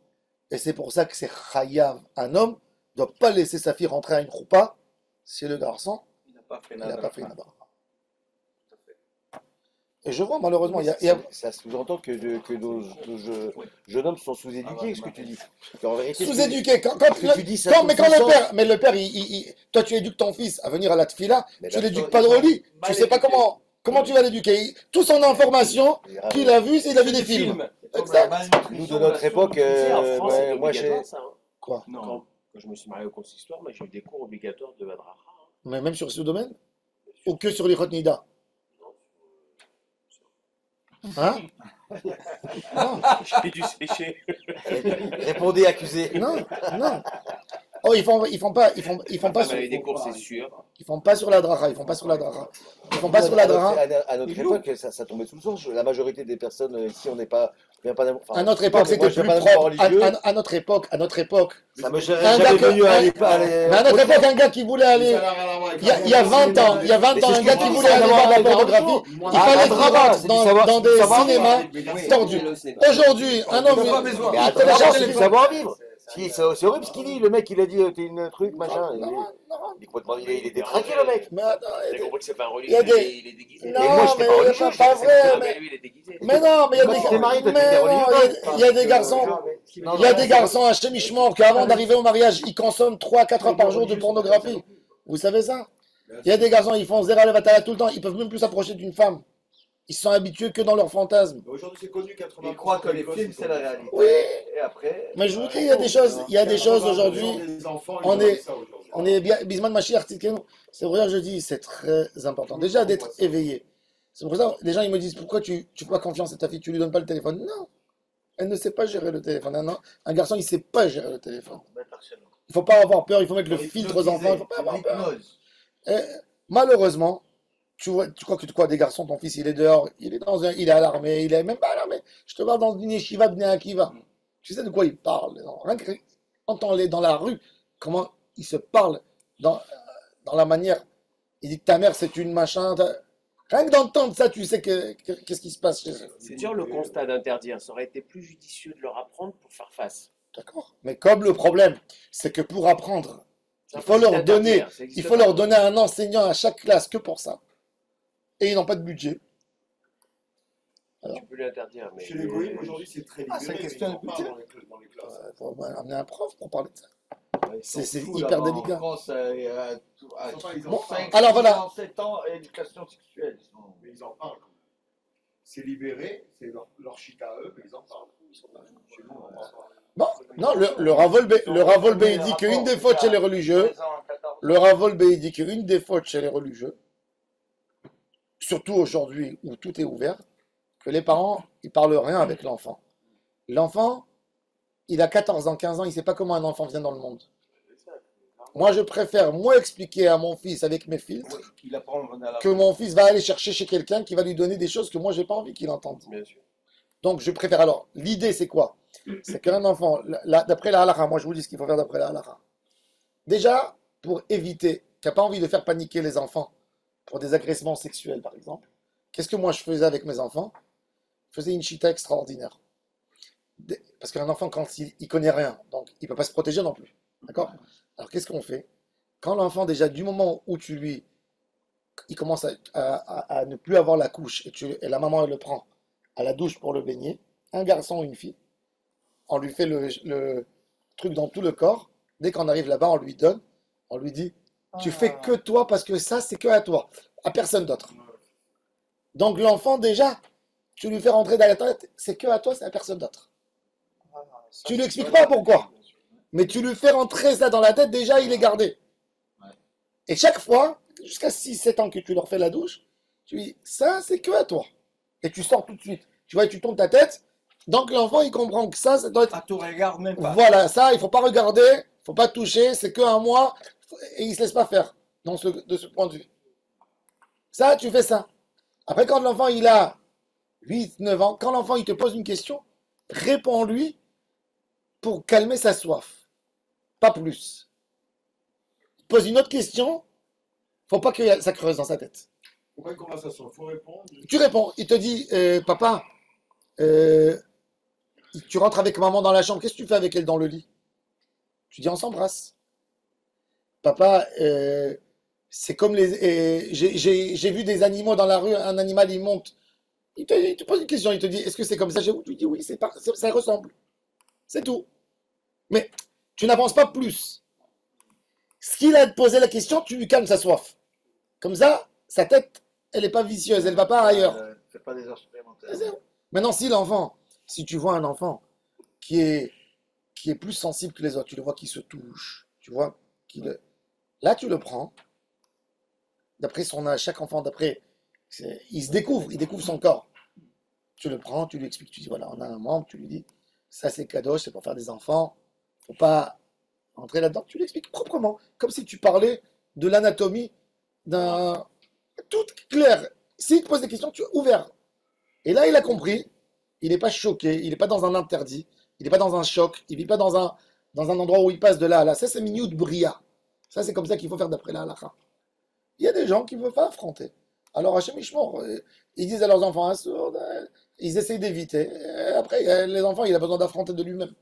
Speaker 1: Et c'est pour ça que c'est chayav. Un homme ne doit pas laisser sa fille rentrer à une choupa si le garçon,
Speaker 3: Il n'a pas fait
Speaker 1: il n'a
Speaker 3: nada.
Speaker 1: pas fait une abara. Et je vois malheureusement, il y a.
Speaker 2: Ça sous-entend que nos jeunes hommes sont sous-éduqués, ce que tu dis. En vérité,
Speaker 1: Sous-éduqué. Quand
Speaker 2: tu dis ça
Speaker 1: mais
Speaker 2: tout
Speaker 1: quand
Speaker 2: le
Speaker 1: le
Speaker 2: sens.
Speaker 1: père, toi tu éduques ton fils à venir à la tfila,
Speaker 2: Mais
Speaker 1: tu
Speaker 2: là,
Speaker 1: l'éduques pas au lit. Tu sais pas comment tu vas l'éduquer. Tout son information qu'il a vu, c'est il a vu des films. Exact.
Speaker 2: Nous, de notre époque,
Speaker 5: En France, c'est
Speaker 2: moi,
Speaker 5: obligatoire, ça. Hein.
Speaker 1: Quoi?
Speaker 3: Non.
Speaker 5: Quand je me suis marié au consistoire, moi, j'ai eu des cours obligatoires de Hadracha.
Speaker 1: Mais même sur ce domaine? Ou que sur les Nida? Hein? Non,
Speaker 5: J'ai dû sécher.
Speaker 2: répondez, accusé.
Speaker 1: non, non. Oh, ils font pas
Speaker 5: Ah,
Speaker 1: sur,
Speaker 5: mais des cours, c'est sûr.
Speaker 1: ils font pas sur la draha, ils font pas sur la draha. Ils font pas sur la draha.
Speaker 2: À notre époque, ça tombait sous le sens. La majorité des personnes ici, on vient pas d'un.
Speaker 1: À notre époque, c'était plus
Speaker 2: pas
Speaker 1: propre.
Speaker 2: religieux.
Speaker 1: À notre époque.
Speaker 2: Ça me serait
Speaker 1: Un gars
Speaker 2: jamais
Speaker 1: que-
Speaker 2: venu à aller.
Speaker 1: Mais à notre époque, un gars qui voulait aller. Il y a 20 ans, un gars qui voulait aller voir de la pornographie, il fallait te rabattre dans des cinémas tordus. Aujourd'hui, un homme,
Speaker 2: Mais
Speaker 1: il
Speaker 2: attends,
Speaker 1: télécharge
Speaker 2: c'est
Speaker 1: les
Speaker 2: du savoir-vivre. Si, c'est horrible ce qu'il dit. Le mec, il a dit t'es une truc, machin. Il est complètement. Il est détraqué, le mec.
Speaker 1: Mais attends,
Speaker 5: J'ai compris que c'est pas un
Speaker 1: il y a
Speaker 5: religieux,
Speaker 1: des-
Speaker 5: il est déguisé.
Speaker 1: non,
Speaker 2: Et moi, j'étais
Speaker 1: mais
Speaker 2: pas religieux,
Speaker 1: c'est pas vrai.
Speaker 5: Ah, mais lui, il est déguisé.
Speaker 1: Mais non, mais il y a
Speaker 2: Quand
Speaker 1: des
Speaker 2: tu t'es marié, toi, tu
Speaker 1: mais
Speaker 2: étais
Speaker 1: non,
Speaker 2: religieux.
Speaker 1: il y a des garçons. Il y a des garçons à Chemichmor qu'avant d'arriver au mariage, ils consomment 3-4 heures par jour de pornographie. Vous savez ça? Il y a des garçons, ils font zéro levatala tout le temps, ils peuvent même plus s'approcher d'une femme. Ils sont habitués que dans leurs fantasmes.
Speaker 6: Mais aujourd'hui, c'est connu, 80%.
Speaker 4: Ils croient que les
Speaker 6: des gosses,
Speaker 4: films,
Speaker 6: ils
Speaker 4: c'est la
Speaker 6: sont-
Speaker 4: réalité.
Speaker 1: Oui.
Speaker 4: Et après.
Speaker 1: Mais je vous dis, il y a des choses, il y a des choses
Speaker 6: 80%
Speaker 1: aujourd'hui.
Speaker 6: des enfants, ils
Speaker 1: On
Speaker 6: ont
Speaker 1: est-
Speaker 6: ça aujourd'hui.
Speaker 1: On est bien, Bisman Mashiach Tzidkenu. C'est pour ça que je dis, c'est très important. Déjà d'être éveillé. C'est pour ça que les gens ils me disent, pourquoi tu fais pas confiance à ta fille, tu lui donnes pas le téléphone. Non, elle ne sait pas gérer le téléphone. Un garçon, il sait pas gérer le téléphone. Il faut pas avoir peur, il faut mettre le filtre aux enfants, il faut pas avoir peur.
Speaker 4: L'hypnose.
Speaker 1: Et, malheureusement, tu crois que quoi, des garçons, ton fils, il est dehors, il est à l'armée, il est même pas à l'armée. Je te parle dans une yeshiva Bnei Akiva. Tu sais de quoi il parle. Rien que entends-les dans la rue, comment ils se parlent dans la manière. Il dit que ta mère, c'est une machin. Rien que d'entendre ça, tu sais qu'est-ce qui se passe chez eux.
Speaker 5: C'est dur le constat d'interdire. Ça aurait été plus judicieux de leur apprendre pour faire face.
Speaker 1: D'accord. Mais comme le problème, c'est que pour apprendre,
Speaker 5: C'est
Speaker 1: il faut leur
Speaker 5: impossible
Speaker 1: donner,
Speaker 5: d'interdire, ça existe
Speaker 1: il faut
Speaker 5: pas.
Speaker 1: leur donner un enseignant à chaque classe que pour ça. Et ils n'ont pas de budget.
Speaker 5: Tu peux l'interdire, mais.
Speaker 6: Chez les goïms, aujourd'hui, c'est très libéré.
Speaker 4: Ah, c'est
Speaker 6: mais
Speaker 4: question
Speaker 6: ils en
Speaker 4: de
Speaker 6: parlent
Speaker 4: budget.
Speaker 6: dans les classes.
Speaker 1: Il faut amener un prof pour parler de ça.
Speaker 4: Ils sont
Speaker 1: C'est
Speaker 4: fous,
Speaker 1: hyper
Speaker 4: là-bas,
Speaker 1: délicat.
Speaker 4: En France,
Speaker 6: Ils en
Speaker 1: Bon,
Speaker 6: parlent.
Speaker 1: alors voilà.
Speaker 4: 7 ans, éducation sexuelle.
Speaker 6: Mais ils en parlent quand même. C'est libéré, c'est leur shit à eux, mais ils en parlent. Chez nous, on en parle pas.
Speaker 1: Bon, non, le Ravolbe, il dit qu'une des fautes chez les religieux, le Ravolbe, il dit qu'une des fautes chez les religieux, surtout aujourd'hui où tout est ouvert, que les parents, ils parlent rien avec l'enfant. L'enfant, il a 14 ans, 15 ans, il ne sait pas comment un enfant vient dans le monde. Moi, je préfère, moi, expliquer à mon fils avec mes filtres,
Speaker 3: Il apprend dans la
Speaker 1: que mon fils va aller chercher chez quelqu'un qui va lui donner des choses que moi, j'ai pas envie qu'il entende.
Speaker 5: Bien sûr.
Speaker 1: Donc, je préfère. Alors, l'idée, c'est quoi? C'est qu'un enfant, d'après la halakha, moi, je vous dis ce qu'il faut faire d'après la halakha. Déjà, pour éviter, qui n'a pas envie de faire paniquer les enfants pour des agressements sexuels, par exemple, qu'est-ce que moi, je faisais avec mes enfants? Je faisais une chita extraordinaire. Parce qu'un enfant, quand il ne connaît rien, donc il ne peut pas se protéger non plus. D'accord? Alors, qu'est-ce qu'on fait? Quand l'enfant, déjà, du moment où il commence à ne plus avoir la couche, et la maman, elle le prend à la douche pour le baigner, un garçon ou une fille, on lui fait le truc dans tout le corps. Dès qu'on arrive là-bas, on lui donne, on lui dit, tu fais que toi parce que ça, c'est que à toi, à personne d'autre. Donc l'enfant, déjà, tu lui fais rentrer dans la tête, c'est que à toi, c'est à personne d'autre. Tu lui expliques pas pourquoi, mais tu lui fais rentrer ça dans la tête, déjà, il est gardé. Et chaque fois, jusqu'à 6-7 ans que tu leur fais la douche, tu dis, ça, c'est que à toi. Et tu sors tout de suite. Tu vois, tu tournes ta tête. Donc l'enfant, il comprend que ça doit être...
Speaker 3: Ah, tu regardes même pas.
Speaker 1: Voilà, ça, il faut pas regarder, il faut pas toucher, c'est que un mois, et il se laisse pas faire de ce point de vue. Ça, tu fais ça. Après, quand l'enfant, il a 8-9 ans, quand l'enfant, il te pose une question, réponds-lui pour calmer sa soif. Pas plus. Pose une autre question, faut pas que ça creuse dans sa tête.
Speaker 6: Faut pas une conversation, faut répondre.
Speaker 1: Tu réponds, il te dit, papa, tu rentres avec maman dans la chambre, qu'est-ce que tu fais avec elle dans le lit? Tu dis, on s'embrasse. Papa, c'est comme j'ai vu des animaux dans la rue, un animal, il monte. Il te pose une question, il te dit, est-ce que c'est comme ça chez vous? Tu dis, oui, ça ressemble. C'est tout. Mais tu n'avances pas plus. Ce qu'il a à te poser la question, tu lui calmes sa soif. Comme ça, sa tête, elle n'est pas vicieuse, elle ne va pas ailleurs.
Speaker 4: Fais pas des heures supplémentaires.
Speaker 1: Maintenant, si tu vois un enfant qui est plus sensible que les autres, tu le vois qui se touche, tu vois, là tu le prends, d'après son âge, chaque enfant, il découvre son corps. Tu le prends, tu lui expliques, tu dis voilà, on a un membre, tu lui dis, ça c'est cadeau, c'est pour faire des enfants, faut pas entrer là-dedans, tu lui expliques proprement, comme si tu parlais de l'anatomie d'un... Tout clair. S'il te pose des questions, tu es ouvert. Et là, il a compris. Il n'est pas choqué. Il n'est pas dans un interdit. Il n'est pas dans un choc. Il ne vit pas dans un endroit où il passe de là à là. Ça, c'est minute bria. Ça, c'est comme ça qu'il faut faire d'après la halakha. Il y a des gens qui ne veulent pas affronter. Alors, Hachem Ishmor, ils disent à leurs enfants, ils essayent d'éviter. Et après, les enfants, il a besoin d'affronter de lui-même.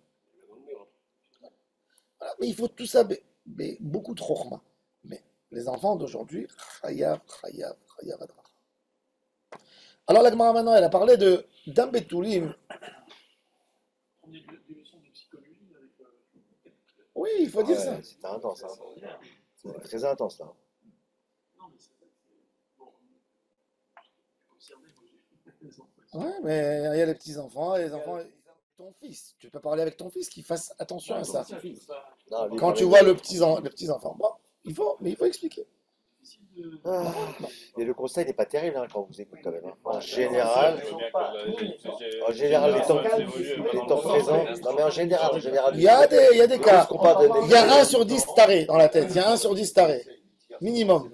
Speaker 1: Voilà. Mais il faut tout ça, mais beaucoup trop chorma. Mais les enfants d'aujourd'hui, chayav, adra. Alors la Gemara maintenant, elle a parlé d'un Betoulim.
Speaker 8: On est des leçons de psychologie avec.
Speaker 1: Oui, il faut dire ça.
Speaker 2: C'était intense, hein. C'était très intense, là.
Speaker 8: Non, mais c'est vrai que bon, j'ai observé, moi j'ai les enfants.
Speaker 1: Ouais, mais il y a les petits-enfants et les enfants. Ton fils, tu peux parler avec ton fils qu'il fasse attention à ça.
Speaker 2: Non, lui,
Speaker 1: Quand
Speaker 2: il
Speaker 1: tu
Speaker 2: parlait
Speaker 1: vois
Speaker 2: de-
Speaker 1: les petits-enfants, bon, mais il faut expliquer.
Speaker 2: Ah, mais le conseil n'est pas terrible hein, quand vous écoutez quand même. Hein. En général, les temps présents. Non, mais en général.
Speaker 1: Il y a des
Speaker 2: Tout
Speaker 1: cas.
Speaker 2: ce qu'on parle de
Speaker 1: Il y a 1 sur 10 tarés dans la tête. Il y a 1 sur 10 tarés. Minimum.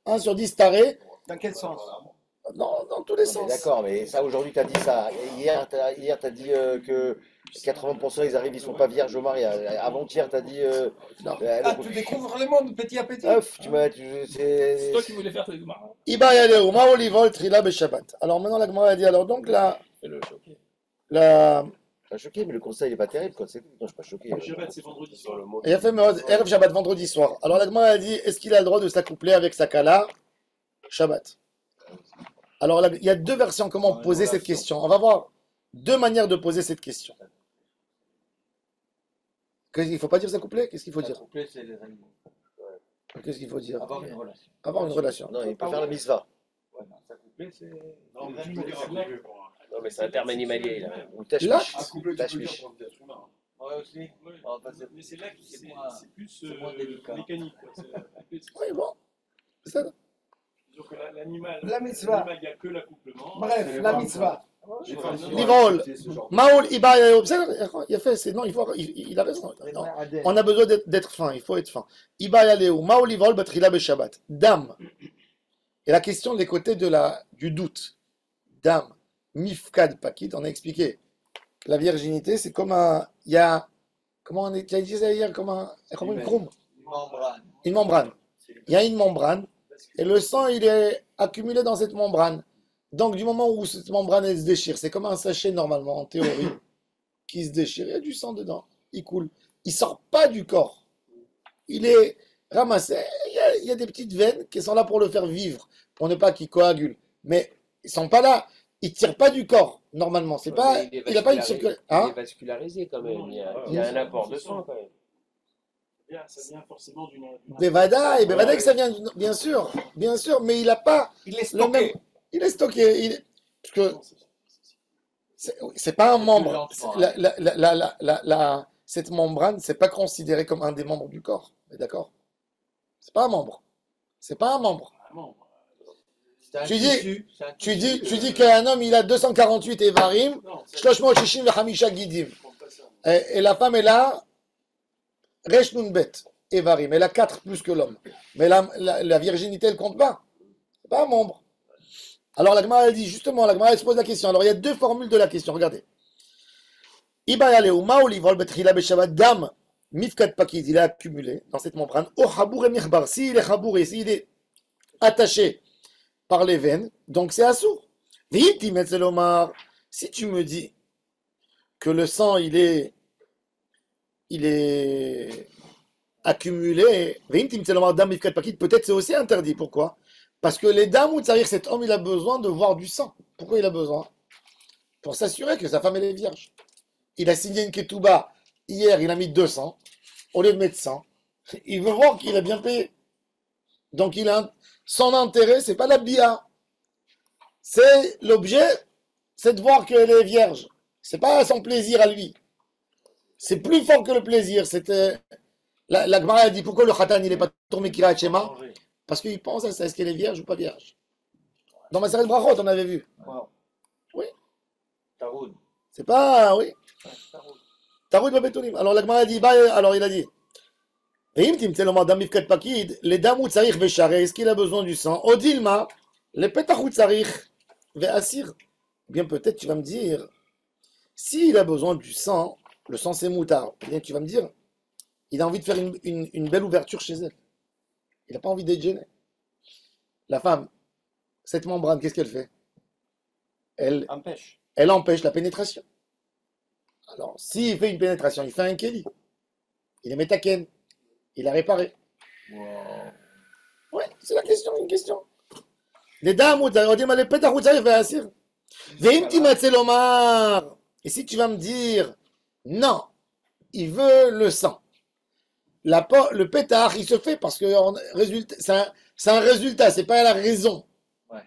Speaker 1: 1 sur 10 tarés.
Speaker 3: Dans quel sens?
Speaker 1: Dans tous les
Speaker 2: Non, mais
Speaker 1: sens.
Speaker 2: d'accord, mais ça aujourd'hui tu as dit ça. Hier tu as dit que 80% ils arrivent, ils sont pas vierges au mariage. Avant-hier tu as dit.
Speaker 1: Non.
Speaker 3: Ah, tu découvres le monde petit à petit.
Speaker 2: Tu m'as.
Speaker 5: C'est toi qui voulais faire tes marins.
Speaker 1: Iba yaleu, ma'olivol, trila beshabbat. Alors maintenant la Gemara a dit, alors donc là,
Speaker 5: Fais-le choquer.
Speaker 2: Pas choqué, mais le conseil n'est pas terrible. Quoi. Non, je suis pas choqué.
Speaker 8: Le Shabbat, c'est vendredi soir.
Speaker 1: il a fait Erev Shabbat vendredi soir. Alors la Gemara a dit, est-ce qu'il a le droit de s'accoupler avec sa kala Shabbat? Alors là, il y a 2 versions comment poser cette question. On va voir 2 manières de poser cette question. Il ne faut pas dire s'accoupler? Qu'est-ce qu'il faut dire?
Speaker 4: S'accoupler, c'est les animaux.
Speaker 1: Qu'est-ce qu'il faut dire?
Speaker 4: Avoir une relation.
Speaker 1: Avoir une relation.
Speaker 2: Non, il peut faire la mitzvah.
Speaker 4: Ouais, non, s'accoupler, c'est.
Speaker 6: Non, mais tu peux dire accouplé pour un.
Speaker 5: Non, mais c'est un terme animalier, là.
Speaker 2: Ou
Speaker 1: Là,
Speaker 2: tashmish.
Speaker 6: Accouplé, tu peux
Speaker 2: Tashmish.
Speaker 6: dire pour l'être humain.
Speaker 4: Ouais, aussi.
Speaker 8: Ouais.
Speaker 4: Enfin, c'est-
Speaker 8: Mais c'est là que
Speaker 4: C'est
Speaker 8: c'est
Speaker 4: moins-
Speaker 8: c'est plus
Speaker 4: c'est moins délicat.
Speaker 8: mécanique. Quoi. C'est-
Speaker 1: oui, bon. C'est ça.
Speaker 8: Disons que l'animal,
Speaker 3: La mitzvah.
Speaker 8: il n'y a que l'accouplement.
Speaker 3: Bref, la mitzvah.
Speaker 6: J'ai pas
Speaker 1: Livol.
Speaker 6: ce genre de-
Speaker 1: Maol, Iba yaleu. Il a fait, non, il a raison. Non. On a besoin d'être fin, il faut être fin. Iba yaleu, ma'olivol, batrila beshabbat. Dame. Et la question des côtés du doute. Dame, mifkad pakid, on a expliqué. La virginité, c'est comme il y a, comment on est, tu as dit ça hier, comme une kroum,
Speaker 4: Membrane.
Speaker 1: une membrane. Il y a une membrane, et le sang, il est accumulé dans cette membrane. Donc, du moment où cette membrane, elle se déchire, c'est comme un sachet, normalement, en théorie, qui se déchire, il y a du sang dedans, il coule. Il sort pas du corps. Il est ramassé. Il y a des petites veines qui sont là pour le faire vivre, pour ne pas qu'il coagule. Mais ils sont pas là. Il tire pas du corps, normalement. C'est pas,
Speaker 5: Mais
Speaker 1: il n'a pas une
Speaker 5: vascularisé.
Speaker 1: circulation.
Speaker 5: Il
Speaker 1: Hein?
Speaker 5: est vascularisé quand même. Il y a un apport de sang quand même.
Speaker 8: Ça vient forcément d'une.
Speaker 1: Bevada que ça vient, bien sûr, mais il n'a pas
Speaker 3: Il est
Speaker 1: le même.
Speaker 3: stocké.
Speaker 1: Il est stocké. Parce que c'est pas un membre. Cette membrane, c'est pas considéré comme un des membres du corps. D'accord? C'est pas un membre. C'est pas un membre.
Speaker 8: Vraiment.
Speaker 4: C'est un
Speaker 1: Tu dis-
Speaker 4: tissu, c'est un
Speaker 1: Tu
Speaker 4: tissu,
Speaker 1: dis qu'un homme, il a 248 évarim,
Speaker 8: Non, ça,
Speaker 1: Shloshmo Shishim Vechamisha Gidim.
Speaker 8: je comprends pas ça.
Speaker 1: Et la femme, elle a Resh Nun Bet, évarim. Elle a 4 plus que l'homme. Mais la virginité, elle compte pas. C'est pas un membre. Alors la Gemara, elle dit, justement, la Gemara, elle se pose la question. Alors il y a 2 formules de la question, regardez. Iba yaleu ma'olivol betrila beshabbat dam mifkat pakid, il est accumulé dans cette membrane. O habour et michbar, s'il est habour et s'il est attaché par les veines, donc c'est assourd. Viti metzelomar, si tu me dis que le sang, il est accumulé, viti metzelomar dam mifkat pakid, peut-être c'est aussi interdit. Pourquoi? Parce que les dames, c'est-à-dire cet homme, il a besoin de voir du sang. Pourquoi il a besoin? Pour s'assurer que sa femme, elle est vierge. Il a signé une ketouba hier, il a mis 200 au lieu de mettre 100. Il veut voir qu'il a bien payé. Donc son intérêt, c'est pas la bia. C'est l'objet, c'est de voir qu'elle est vierge. C'est pas son plaisir à lui. C'est plus fort que le plaisir. C'était la Gemara a dit pourquoi le khatan il est pas tourné Kirat Shema? Parce qu'il pense à ça, est-ce qu'elle est vierge ou pas vierge? Dans ma série de brachot, on avait vu.
Speaker 4: Taroud.
Speaker 1: C'est pas, oui.
Speaker 4: Taroud.
Speaker 1: Taroud Babetonim. Alors la Gemara a dit, alors il a dit, Veim timtzel omar dam mifkat pakid, les dames tzarich veshare, est-ce qu'il a besoin du sang? Odilma, les petachut tzarich ve'asir. Bien peut-être tu vas me dire, s'il a besoin du sang, le sang c'est moutard. Eh bien tu vas me dire, il a envie de faire une belle ouverture chez elle. Il n'a pas envie d'être gêné. La femme, cette membrane, qu'est-ce qu'elle fait? Elle empêche la pénétration. Alors, s'il fait une pénétration, il fait un kéli. Il est métaken. Il a réparé. Ouais, c'est la question, une question. Les dames, on dit, mais les pétachut, ça, il fait assir. Veim timatzel omar. Et si tu vas me dire, non, il veut le sang. Le pétard, il se fait parce que c'est un résultat, c'est pas la raison.
Speaker 4: Ouais.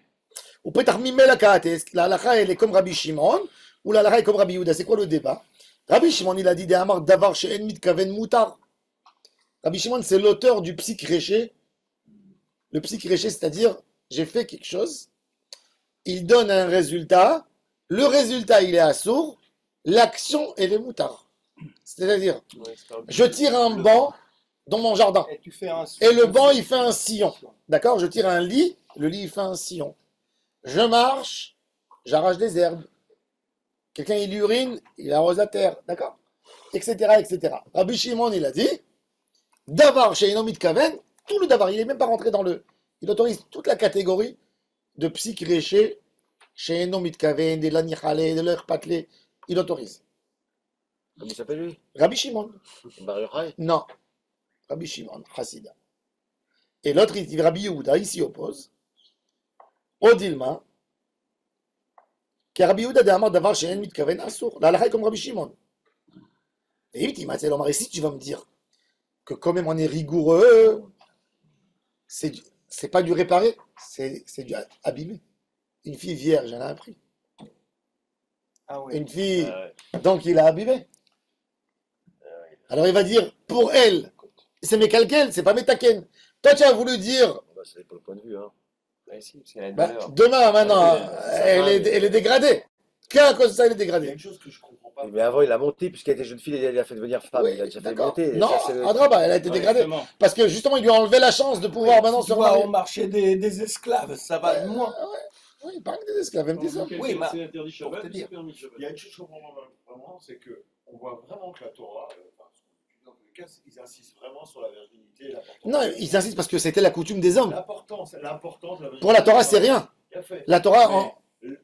Speaker 1: Ou peut-être mimé la kaates. La halakha, elle est comme Rabbi Shimon, ou la halakha est comme Rabbi Yehuda. C'est quoi le débat? Rabbi Shimon, il a dit des amar davar she'en mitkaven mutar. Rabbi Shimon, c'est l'auteur du psik réché. Le psik réché, c'est-à-dire, j'ai fait quelque chose, il donne un résultat, le résultat, il est assourd, l'action, elle est moutard. C'est-à-dire,
Speaker 5: Ouais, c'est pas
Speaker 1: je tire un banc dans mon jardin,
Speaker 3: Et tu fais un
Speaker 1: et le banc, il fait un sillon. D'accord? Je tire un lit, le lit, il fait un sillon. Je marche, j'arrache des herbes. Quelqu'un, il urine, il arrose la terre. D'accord? Etc., etc. Rabbi Shimon, il a dit, davar chez Inomit Kaven, tout le davar, il n'est même pas rentré dans le. Il autorise toute la catégorie de psych réché, chez Inomit Kaven, des lanichale, de leur patlé, il autorise.
Speaker 2: Comment il s'appelle lui?
Speaker 1: Rabbi Shimon,
Speaker 2: Bar Yochai?
Speaker 1: non. Rabbi Shimon, Hassida. Et l'autre, il dit Rabbi Yehuda, il s'y oppose. Odilma, car Rabbi Yehuda d'Amar davar chez Inomit Kaven, assour. La halakha est comme Rabbi Shimon. Et il dit, Matzé Lomar, et si tu vas me dire que quand même on est rigoureux, c'est pas du réparé, c'est du abîmé. Une fille vierge, elle a un prix.
Speaker 3: Ah oui.
Speaker 1: Une fille,
Speaker 5: ouais.
Speaker 1: donc il a abîmé. Alors il va dire, pour elle, c'est mes calquels, c'est pas mes taken. Toi tu as voulu dire,
Speaker 2: Bah, c'est pour le point de vue. Hein.
Speaker 5: Ouais, si, parce qu'elle a une
Speaker 1: bah,
Speaker 5: valeur.
Speaker 1: demain, maintenant,
Speaker 5: Ouais,
Speaker 1: elle est dégradée. Qu'à cause de ça, elle est
Speaker 6: Il y a
Speaker 1: dégradée.
Speaker 6: une chose que je comprends pas.
Speaker 2: Mais avant, il a monté, puisqu'elle était jeune fille, il a fait devenir femme.
Speaker 1: Oui,
Speaker 2: Il a déjà fait
Speaker 1: d'accord.
Speaker 2: monter.
Speaker 1: Non,
Speaker 2: Ça, c'est le-
Speaker 1: Adraba, elle a été
Speaker 3: Ouais,
Speaker 1: dégradée.
Speaker 3: justement.
Speaker 1: Parce que justement, il lui a enlevé la chance de pouvoir maintenant
Speaker 3: Si
Speaker 1: se
Speaker 3: tu vas
Speaker 1: remarier.
Speaker 3: au marché des esclaves, ça va de moins.
Speaker 1: Oui, il parle des esclaves, même des hommes.
Speaker 3: Oui, mais
Speaker 8: c'est interdit
Speaker 3: pour
Speaker 8: Shabbat,
Speaker 3: te
Speaker 8: mais
Speaker 3: dire.
Speaker 8: c'est permis Shabbat.
Speaker 6: Il y a une chose que je comprends vraiment, c'est qu'on voit vraiment que la Torah, enfin, dans tous les cas, ils insistent vraiment sur la virginité, l'importance.
Speaker 1: Non, ils insistent parce que c'était la coutume des hommes.
Speaker 6: L'importance de la virginité.
Speaker 1: Pour la Torah, c'est rien.
Speaker 6: Bien fait.
Speaker 1: La Torah, en-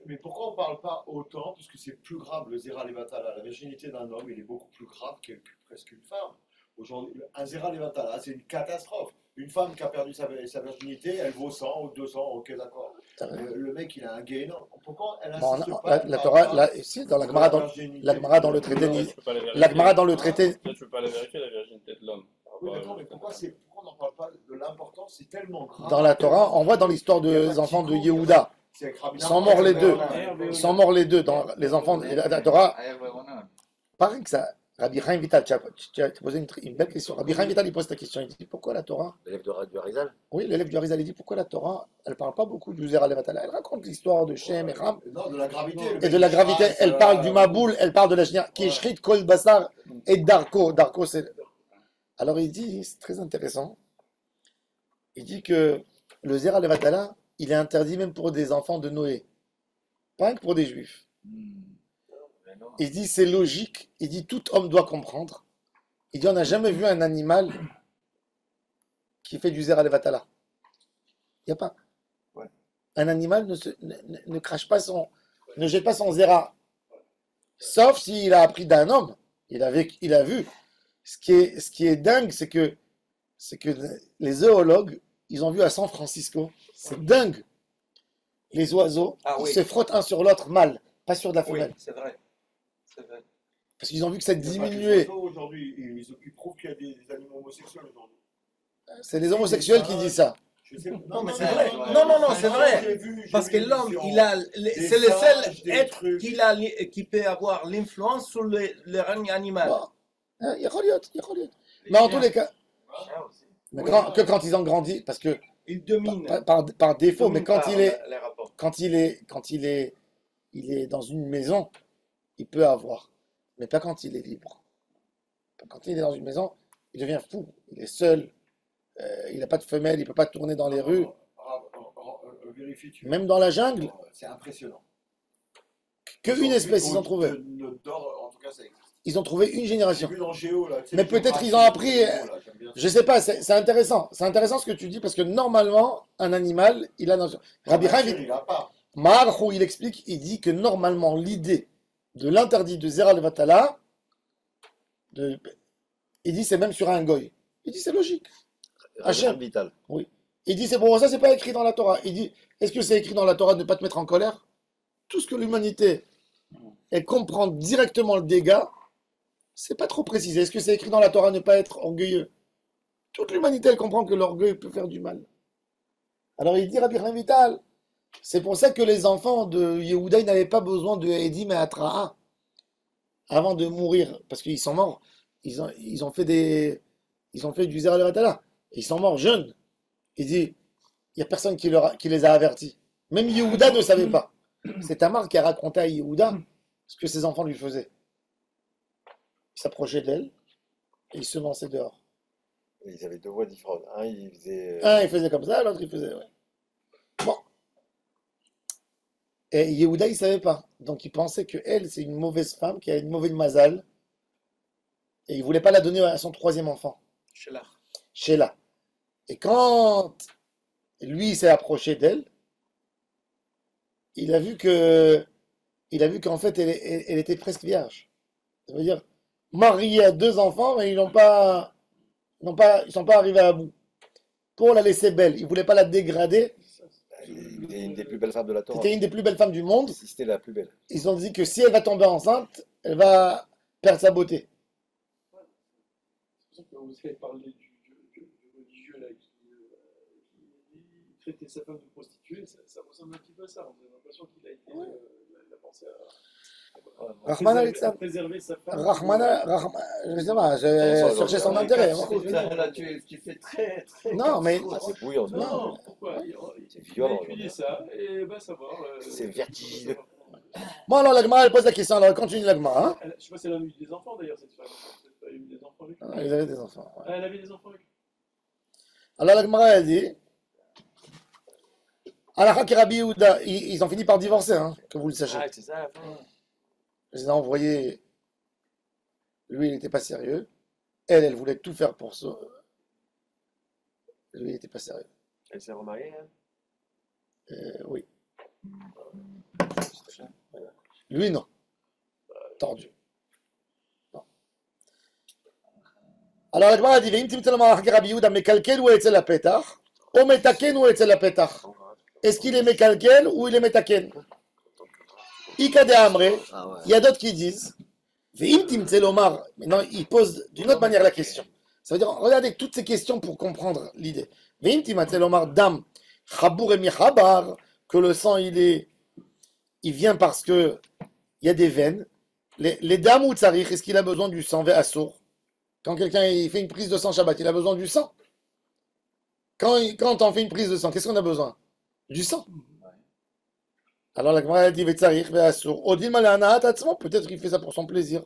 Speaker 6: Mais pourquoi on ne parle pas autant? Parce que c'est plus grave, le Zera Levatala. La virginité d'un homme, il est beaucoup plus grave que presque une femme. Aujourd'hui, un Zera Levatala, c'est une catastrophe. Une femme qui a perdu sa virginité, elle vaut 100 ou 200, ok, d'accord. Le mec, il a un gain. Pourquoi elle
Speaker 1: bon,
Speaker 6: insiste pas?
Speaker 1: la Torah, là, si, dans la Gemara, la Gemara dans le traité,
Speaker 5: Là, tu peux pas la vérifier.
Speaker 1: la Gemara dans le traité,
Speaker 5: Là, tu peux pas la vérifier, la virginité de l'homme.
Speaker 6: Oui, d'accord, mais pourquoi on n'en parle pas de l'importance? C'est tellement grave.
Speaker 1: dans la Torah, on voit dans l'histoire des enfants de Yehuda,
Speaker 6: C'est avec Rabbi
Speaker 1: ils sont morts les deux.
Speaker 3: Ouais.
Speaker 1: Ils sont morts les deux dans les enfants de la Torah. Pareil que ça. Rabbi Chaim Vital, tu as posé une belle question. Rabbi Chaim Vital, il pose ta question. Il dit pourquoi la Torah?
Speaker 2: L'élève du Harizal.
Speaker 1: Oui, l'élève du Harizal, il dit pourquoi la Torah, elle parle pas beaucoup du Zera Levatala. Elle raconte l'histoire de Shem et Ram
Speaker 6: Non, de la gravité.
Speaker 1: et de la gravité. Elle parle du Maboul, elle parle de la Shnia, qui est Shrit, Kol, Bassar et Darko. Darko, c'est. Alors il dit, c'est très intéressant. Il dit que le Zera Levatala, il est interdit même pour des enfants de Noé, pas que pour des juifs. Il dit c'est logique. Il dit tout homme doit comprendre. Il dit on n'a jamais vu un animal qui fait du Zera Levatala. Il n'y a pas.
Speaker 3: Ouais.
Speaker 1: Un animal ne crache pas ne jette pas son Zera. Sauf s'il a appris d'un homme. Il a vu. Ce qui est dingue, c'est que les zoologues, ils ont vu à San Francisco. C'est dingue. Les oiseaux,
Speaker 3: Ah
Speaker 1: ils
Speaker 3: oui.
Speaker 1: se frottent un sur l'autre mal, pas sur de la
Speaker 3: Oui,
Speaker 1: femelle.
Speaker 3: c'est vrai. C'est vrai.
Speaker 1: Parce qu'ils ont vu que ça
Speaker 6: Il y a pas que les
Speaker 1: diminuait.
Speaker 6: oiseaux aujourd'hui, ils prouvent qu'il y a des animaux homosexuels aujourd'hui.
Speaker 1: C'est les homosexuels qui disent ça.
Speaker 6: Je sais-
Speaker 3: Non, mais c'est vrai. Non, c'est vrai. Parce que l'homme, c'est le seul être qui peut avoir l'influence sur le règne animal.
Speaker 1: Bon. Il y a Kholiot. Mais en tous les cas, mais quand ils ont grandi, parce que
Speaker 3: Il domine.
Speaker 1: par défaut, mais quand
Speaker 3: par
Speaker 1: il est,
Speaker 3: les rapports.
Speaker 1: quand il est dans une maison, il peut avoir. Mais pas quand il est libre. Quand il est dans une maison, il devient fou. Il est seul. Il n'a pas de femelle, il ne peut pas tourner dans les rues.
Speaker 6: Vérifie, tu
Speaker 1: Même dans la jungle,
Speaker 6: C'est impressionnant.
Speaker 1: qu'une espèce ils ont trouvé.
Speaker 6: En tout cas, ça existe.
Speaker 1: Ils ont trouvé une
Speaker 6: J'ai
Speaker 1: génération.
Speaker 6: vu dans Géo, là, tu sais,
Speaker 1: Mais
Speaker 6: les
Speaker 1: peut-être
Speaker 6: géographies,
Speaker 1: ils ont appris,
Speaker 6: Géo, là, j'aime bien ça.
Speaker 1: Je sais pas, c'est intéressant. C'est intéressant ce que tu dis parce que normalement, un animal, il a notion. Rabbi Chaim,
Speaker 6: Il a pas.
Speaker 1: Maharchou, il explique, il dit que normalement, l'idée de l'interdit de Zera Levatala, il dit c'est même sur un goy. Il dit c'est logique. Hachem.
Speaker 2: Vital.
Speaker 1: Il dit c'est pour ça, c'est pas écrit dans la Torah. Il dit est-ce que c'est écrit dans la Torah de ne pas te mettre en colère? Tout ce que l'humanité, elle comprend directement le dégât, c'est pas trop précisé. Est-ce que c'est écrit dans la Torah de ne pas être orgueilleux? Toute l'humanité, elle comprend que l'orgueil peut faire du mal. Alors il dit Rabbi Chaim Vital, C'est pour ça que les enfants de Yehuda, ils n'avaient pas besoin de Edim et Atra'a avant de mourir, parce qu'ils sont morts. Ils ont fait du Zera Levatala. Ils sont morts jeunes. Il dit, il n'y a personne qui les a avertis. Même Yehuda ne savait pas. C'est Tamar qui a raconté à Yehuda ce que ses enfants lui faisaient. Il s'approchait d'elle et il se lançait dehors.
Speaker 2: Ils avaient deux voix différentes. Un, il faisait.
Speaker 1: Un, il faisait comme ça, l'autre, il faisait. Ouais. Bon. Et Yehuda, il ne savait pas. Donc il pensait que elle, c'est une mauvaise femme qui a une mauvaise mazal. Et il ne voulait pas la donner à son troisième enfant,
Speaker 3: Shelah.
Speaker 1: Sheila. Et quand lui il s'est approché d'elle, il a vu qu'en fait elle était presque vierge. Ça veut dire mariée à deux enfants, mais ils sont pas arrivés à bout. Pour la laisser belle, il voulait pas la dégrader.
Speaker 2: Il est une des plus belles femmes de la Torah.
Speaker 1: C'était une des plus belles femmes du monde.
Speaker 2: Si c'était la plus belle.
Speaker 1: Ils ont dit que si elle va tomber enceinte, elle va perdre sa beauté.
Speaker 8: C'est pour ça que vous avez parlé du religieux là, qui traitait sa femme de prostituée, ça ressemble un petit peu à ça. On a l'impression qu'il a été. Il a pensé à préserver sa femme.
Speaker 1: Je sais pas, j'ai cherché son intérêt.
Speaker 4: Là, tu fais très.
Speaker 1: Non, mais.
Speaker 2: Ah, c'est bouillant. ça.
Speaker 8: Non, pourquoi?
Speaker 2: C'est
Speaker 8: Il a
Speaker 2: violent.
Speaker 8: étudié ça et va savoir.
Speaker 2: C'est vertigineux.
Speaker 1: Bon, alors l'Agmara, elle pose la question, alors elle continue l'Agmara. Hein.
Speaker 8: Je sais pas si elle a eu des enfants d'ailleurs, cette femme. Elle a eu des enfants avec lui.
Speaker 1: Ils avaient des enfants. Ouais.
Speaker 8: Ah, elle avait des enfants avec lui.
Speaker 1: Alors l'Agmara, elle dit. Alakha et Rabbi Yehuda, ils ont fini par divorcer, hein, que vous le sachiez.
Speaker 5: Ah, c'est ça la fin.
Speaker 1: Je les ai envoyés. Lui, il n'était pas sérieux. Elle voulait tout faire pour ça. Lui, il n'était pas sérieux.
Speaker 5: Elle s'est remariée, hein?
Speaker 1: Oui. Lui, non. Tordu. Non. Alors, la Gemara dit, Ve'im timtel malach Rabbi Yehuda mekalkel ou etzel hapetach, ou metaken ou etzel hapetach. Est-ce qu'il est mekalkel ou il est metaken? Ika de Amre, il y a d'autres qui disent, Ve'im timtel omar, maintenant il pose d'une autre manière la question. Ça veut dire, regardez toutes ces questions pour comprendre l'idée. Ve'im timtel omar dam, chabour et michabar, que le sang il vient parce que il y a des veines. Les dames ou tsarich, est-ce qu'il a besoin du sang assour? Quand quelqu'un il fait une prise de sang Shabbat, il a besoin du sang. Quand on fait une prise de sang, qu'est-ce qu'on a besoin? Du sang. Alors la Gemara dit Vetsarich ve'assour. Odin malana tatzmo, peut-être qu'il fait ça pour son plaisir.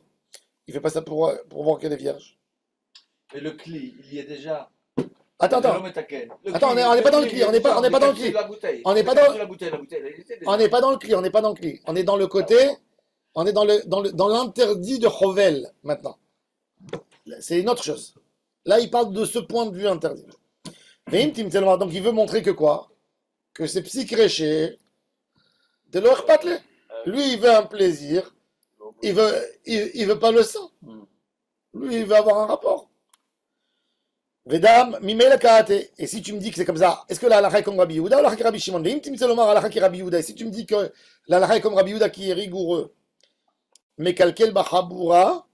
Speaker 1: Il fait pas ça pour voir qu'elle est vierge.
Speaker 4: Mais le cli, il y est déjà.
Speaker 1: Attends.
Speaker 4: Attends,
Speaker 1: On n'est pas dans le cli, on n'est pas dans le cli. On n'est pas dans
Speaker 4: la bouteille.
Speaker 1: On n'est pas dans le cli, on n'est pas dans le cli. On est dans le côté, on est dans l'interdit de Chovel maintenant. C'est une autre chose. Là, il parle de ce point de vue interdit. Donc il veut montrer que quoi? Que c'est psychréché de leur patlé. Lui, il veut un plaisir. Il veut pas le sang. Lui, il veut avoir un rapport. Vedam, mimel karate. Et si tu me dis que c'est comme ça, est-ce que la halakha est comme Rabbi Yehuda ou la halakha est Rabbi Shimon? Veim timselomar halakha qui Rabbi Yehuda. Et si tu me dis que la halakha est comme Rabbi Yehuda qui est rigoureux, mais kalkel bachabura,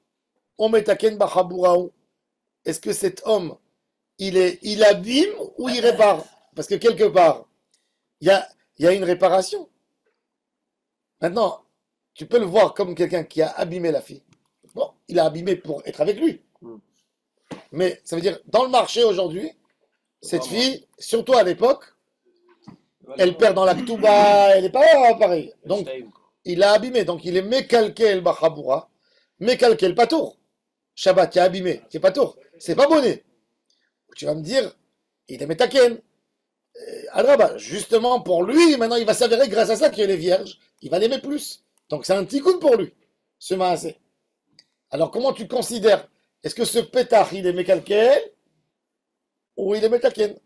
Speaker 1: on metaken bachabura. Est-ce que cet homme, il abîme ou il répare? Parce que quelque part, il y a une réparation. Maintenant, tu peux le voir comme quelqu'un qui a abîmé la fille. Bon, il a abîmé pour être avec lui. Mais ça veut dire, dans le marché aujourd'hui, cette fille, surtout à l'époque, elle perd dans la ktouba, elle n'est pas pareille. Donc, il a abîmé. Donc, il est mekalkel bachabura, mekalkel patour. Shabbat qui a abîmé, qui est patour. C'est pas bonnet. Tu vas me dire, il est metaken. Adraba, justement pour lui, maintenant il va s'avérer grâce à ça qu'il est vierge. Il va l'aimer plus. Donc c'est un tikkun pour lui, ce maasé. Alors comment tu considères? Est-ce que ce pétard, il est mekalkel ou il est metaken?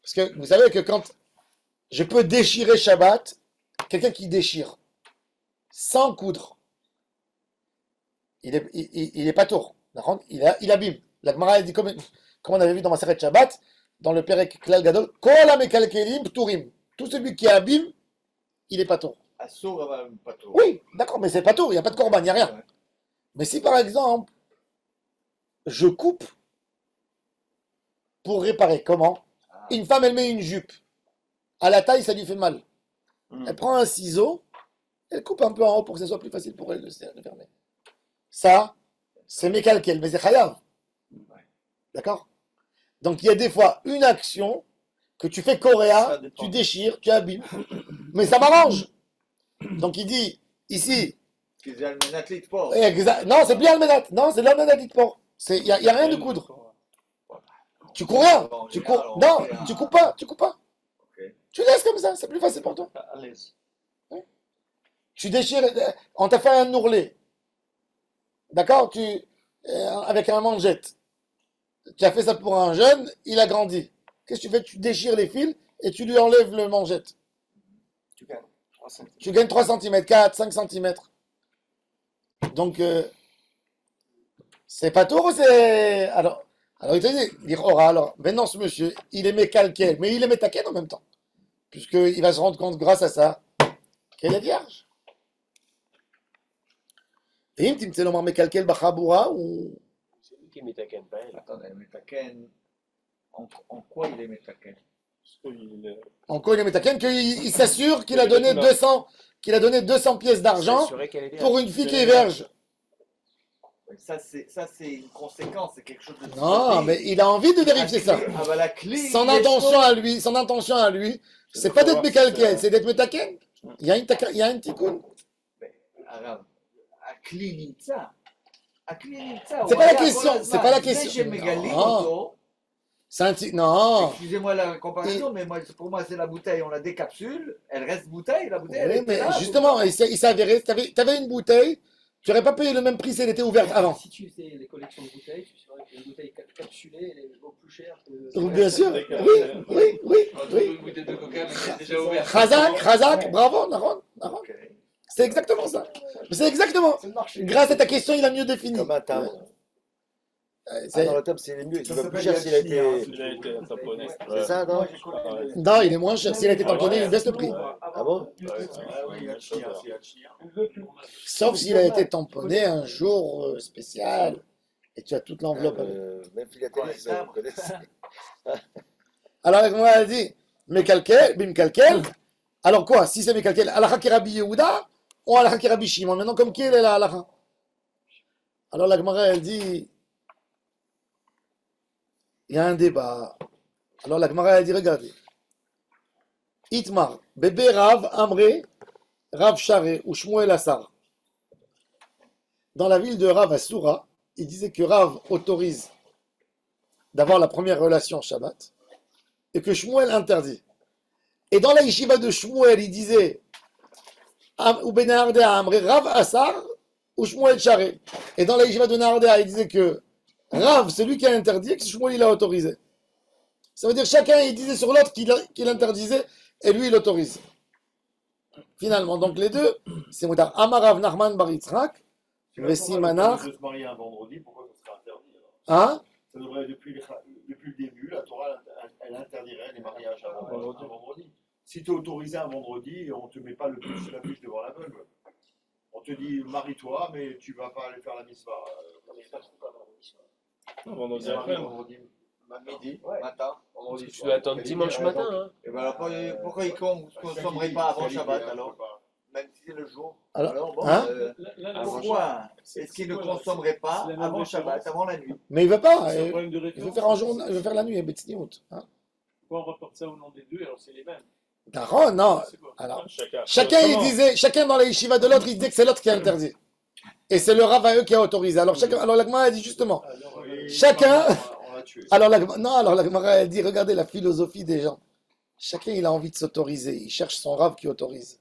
Speaker 1: Parce que vous savez que quand je peux déchirer Shabbat, quelqu'un qui déchire sans coudre, il est pas tour. Il abîme. La Gemara dit comme on avait vu dans ma Maseret Shabbat, dans le Perek Klal Gadol, Kol ha-mekalkelim pturim. Tout celui qui abîme, il est pas tour.
Speaker 4: Assour, pas trop.
Speaker 1: Oui, d'accord, mais c'est pas tour, il n'y a pas de korban, il n'y a rien.
Speaker 4: Ouais.
Speaker 1: Mais si par exemple, je coupe pour réparer, comment? Une femme, elle met une jupe. À la taille, ça lui fait mal. Elle prend un ciseau, elle coupe un peu en haut pour que ce soit plus facile pour elle de fermer. Ça, c'est mécalquel, mais c'est chayav. D'accord? Donc il y a des fois une action que tu fais
Speaker 3: Ça
Speaker 1: coréa,
Speaker 3: dépend.
Speaker 1: tu déchires, tu abîmes, mais ça m'arrange. Donc il dit ici,
Speaker 4: כי זה על מנת לתפור.
Speaker 1: non, c'est plus almenat, non, c'est l'almenat d'itpor. Il y a rien de coudre. Tu cours rien, tu cours, non, tu coupes pas, tu coupes pas. Tu laisses comme ça, c'est plus facile pour toi.
Speaker 3: À l'aise.
Speaker 1: Tu déchires, on t'a fait un ourlet, d'accord, avec un mangette. Tu as fait ça pour un jeune, il a grandi. Qu'est-ce que tu fais? Tu déchires les fils et tu lui enlèves le mangette.
Speaker 3: Tu gagnes 3 cm.
Speaker 1: Tu gagnes 3 cm, 4, 5 cm. Donc, c'est pas tout, c'est. Alors il te dit, l'Ichora, alors, maintenant ce monsieur, il aimait calquer, mais il aimait taquer en même temps. Puisqu'il va se rendre compte, grâce à ça, qu'elle est vierge. Et אם תמצא לומר מקלקל בחבורה, הוא...
Speaker 5: C'est lui qui m'étaquine pas elle.
Speaker 4: Attends, elle מתקן. En quoi il est מתקן?
Speaker 1: En quoi il est métaken? Qu'il s'assure qu'il a donné 200 pièces d'argent
Speaker 5: S'assurer qu'elle est vierge.
Speaker 1: pour une fille qui est vierge.
Speaker 4: Ça, c'est une conséquence, c'est quelque chose de
Speaker 1: Non, mais il a envie de vérifier ça.
Speaker 4: Ah bah la clé.
Speaker 1: Son intention à lui, c'est pas d'être mécalquel, c'est d'être métaken. Il y a un tikkun.
Speaker 4: הרב, הכלי נמצא. הכלי נמצא.
Speaker 1: C'est
Speaker 4: הוא
Speaker 1: pas la
Speaker 4: היה כל
Speaker 1: question,
Speaker 4: הזמן.
Speaker 1: c'est pas la
Speaker 4: לפני
Speaker 1: question.
Speaker 4: שמגלים
Speaker 1: Non.
Speaker 4: אותו,
Speaker 1: C'est un non.
Speaker 4: excusez-moi la comparaison, mais pour moi c'est la bouteille, on la décapsule, elle reste bouteille, la bouteille elle
Speaker 1: Oui,
Speaker 4: était
Speaker 1: mais
Speaker 4: là.
Speaker 1: justement, il s'est avéré, t'avais une bouteille, tu n'aurais pas payé le même prix si elle était ouverte avant.
Speaker 7: Si tu fais les collections de bouteilles, tu sauras que les bouteilles capsulées, elles vaut plus cher que.
Speaker 1: Bien sûr, oui.
Speaker 9: Une bouteille de coca, mais c'est déjà ouvert.
Speaker 1: Khazak, bravo, Naron. C'est exactement ça. C'est exactement. Grâce à ta question, il a mieux défini.
Speaker 2: Comme un timbre.
Speaker 1: C'est-
Speaker 2: Dans le timbre, c'est mieux. Il
Speaker 6: Ça
Speaker 2: va plus
Speaker 6: s'appelle
Speaker 2: cher s'il a
Speaker 6: Yachi, hein,
Speaker 2: été.
Speaker 5: Il a été tamponné.
Speaker 2: C'est ça, non?
Speaker 1: Non, il est moins cher. S'il a été tamponné, il baisse le prix.
Speaker 2: Ah bon?
Speaker 6: Ah oui, Yachi, hein, c'est Yachi, hein.
Speaker 1: Sauf s'il a été tamponné un jour spécial et tu as toute l'enveloppe avec.
Speaker 2: Même philatélisme, ça, vous connaissez.
Speaker 1: Alors, avec moi, elle dit Mekalkel, Bimkalkel. Alors quoi? Si c'est Mekalkel, Alakha ki Rabbi Yehuda ou Alakha ki Rabbi Shimon? Maintenant, comme qui elle est la Alakha? Alors, la Gemara, elle dit il y a un débat. Alors, la Gemara, elle dit regardez. Itmar, bébé Rav Amré, Rav Share ou Shmuel Assar. Dans la ville de Rav Asura, il disait que Rav autorise d'avoir la première relation Shabbat et que Shmuel interdit. Et dans la yeshiva de Shmuel, il disait ou ben Nahardea Amré Rav Assar ou Shmuel Share. Et dans la yeshiva de Nahardea, il disait que Rav, c'est lui qui a interdit et que Shmuel il a autorisé. Ça veut dire chacun il disait sur l'autre qu'il interdisait et lui il autorise. Finalement, donc les deux, c'est Moutar. Amarav Nachman Bar Yitzhak, Vessi Manach.
Speaker 6: De se marier un vendredi, pourquoi ça serait interdit alors?
Speaker 1: Hein?
Speaker 6: Ça devrait, depuis le début, la Torah, elle interdirait les mariages un vendredi. Si tu es autorisé un vendredi, on ne te met pas la bûche devant l'aveugle. On te dit marie-toi, mais tu ne vas pas aller faire la mitzvah.
Speaker 5: Vendredi après.
Speaker 4: Midi, matin, vendredi
Speaker 5: Tu
Speaker 4: soir.
Speaker 5: dois attendre dimanche matin. Hein.
Speaker 4: Et ben alors, pourquoi ils ne consommeraient pas avant Shabbat alors? Même si c'est le jour.
Speaker 1: Alors,
Speaker 4: bon,
Speaker 1: hein?
Speaker 4: Pourquoi est-ce qu'ils ne consommeraient pas avant Shabbat, avant la nuit?
Speaker 1: Mais il veut pas.
Speaker 8: C'est un
Speaker 1: Il
Speaker 8: problème de
Speaker 1: veut
Speaker 8: référence.
Speaker 1: faire en jour, il veut faire la nuit, Betzniout. Hein?
Speaker 8: Pourquoi on rapporte ça au nom des deux alors c'est les mêmes?
Speaker 1: D'accord, non.
Speaker 8: C'est quoi?
Speaker 1: Alors,
Speaker 5: Chacun.
Speaker 1: chacun dans la yeshiva de l'autre, il disait que c'est l'autre qui a interdit. Et c'est le Rav à eux qui a autorisé. Alors, la Gemara a dit justement, chacun.
Speaker 6: On l'a tué.
Speaker 1: Alors la Gemara elle dit, regardez la philosophie des gens. Chacun il a envie de s'autoriser. Il cherche son Rav qui autorise.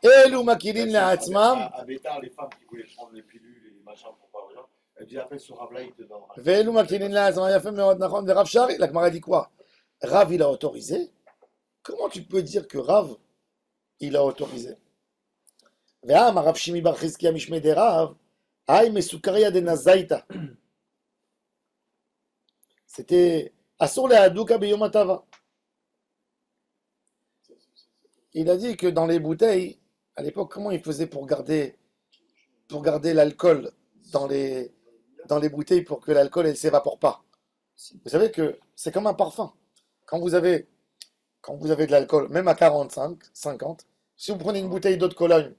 Speaker 1: Elu makirin le'atzmam.
Speaker 6: À Bétar, les femmes qui voulaient prendre les pilules et les machins pour pas aux gens, elles disaient après ce Rav-là, il te donnera.
Speaker 1: Ve'elu makirin le'atzmam. Yafem me'od nachon de Rav Shari. La Gemara dit quoi? Rav il a autorisé. Comment tu peux dire que Rav il a autorisé? Ve'am Rav Shimi bar Chizkiya mishmei de Rav. Aïe mesukaria de nazaita. C'était Asur le Hadouka beyom hatava. Il a dit que dans les bouteilles, à l'époque, comment ils faisaient pour garder l'alcool dans les bouteilles pour que l'alcool ne s'évapore pas? Vous savez que c'est comme un parfum. Quand vous avez quand vous avez de l'alcool, même à 45, 50, si vous prenez une bouteille d'eau de Cologne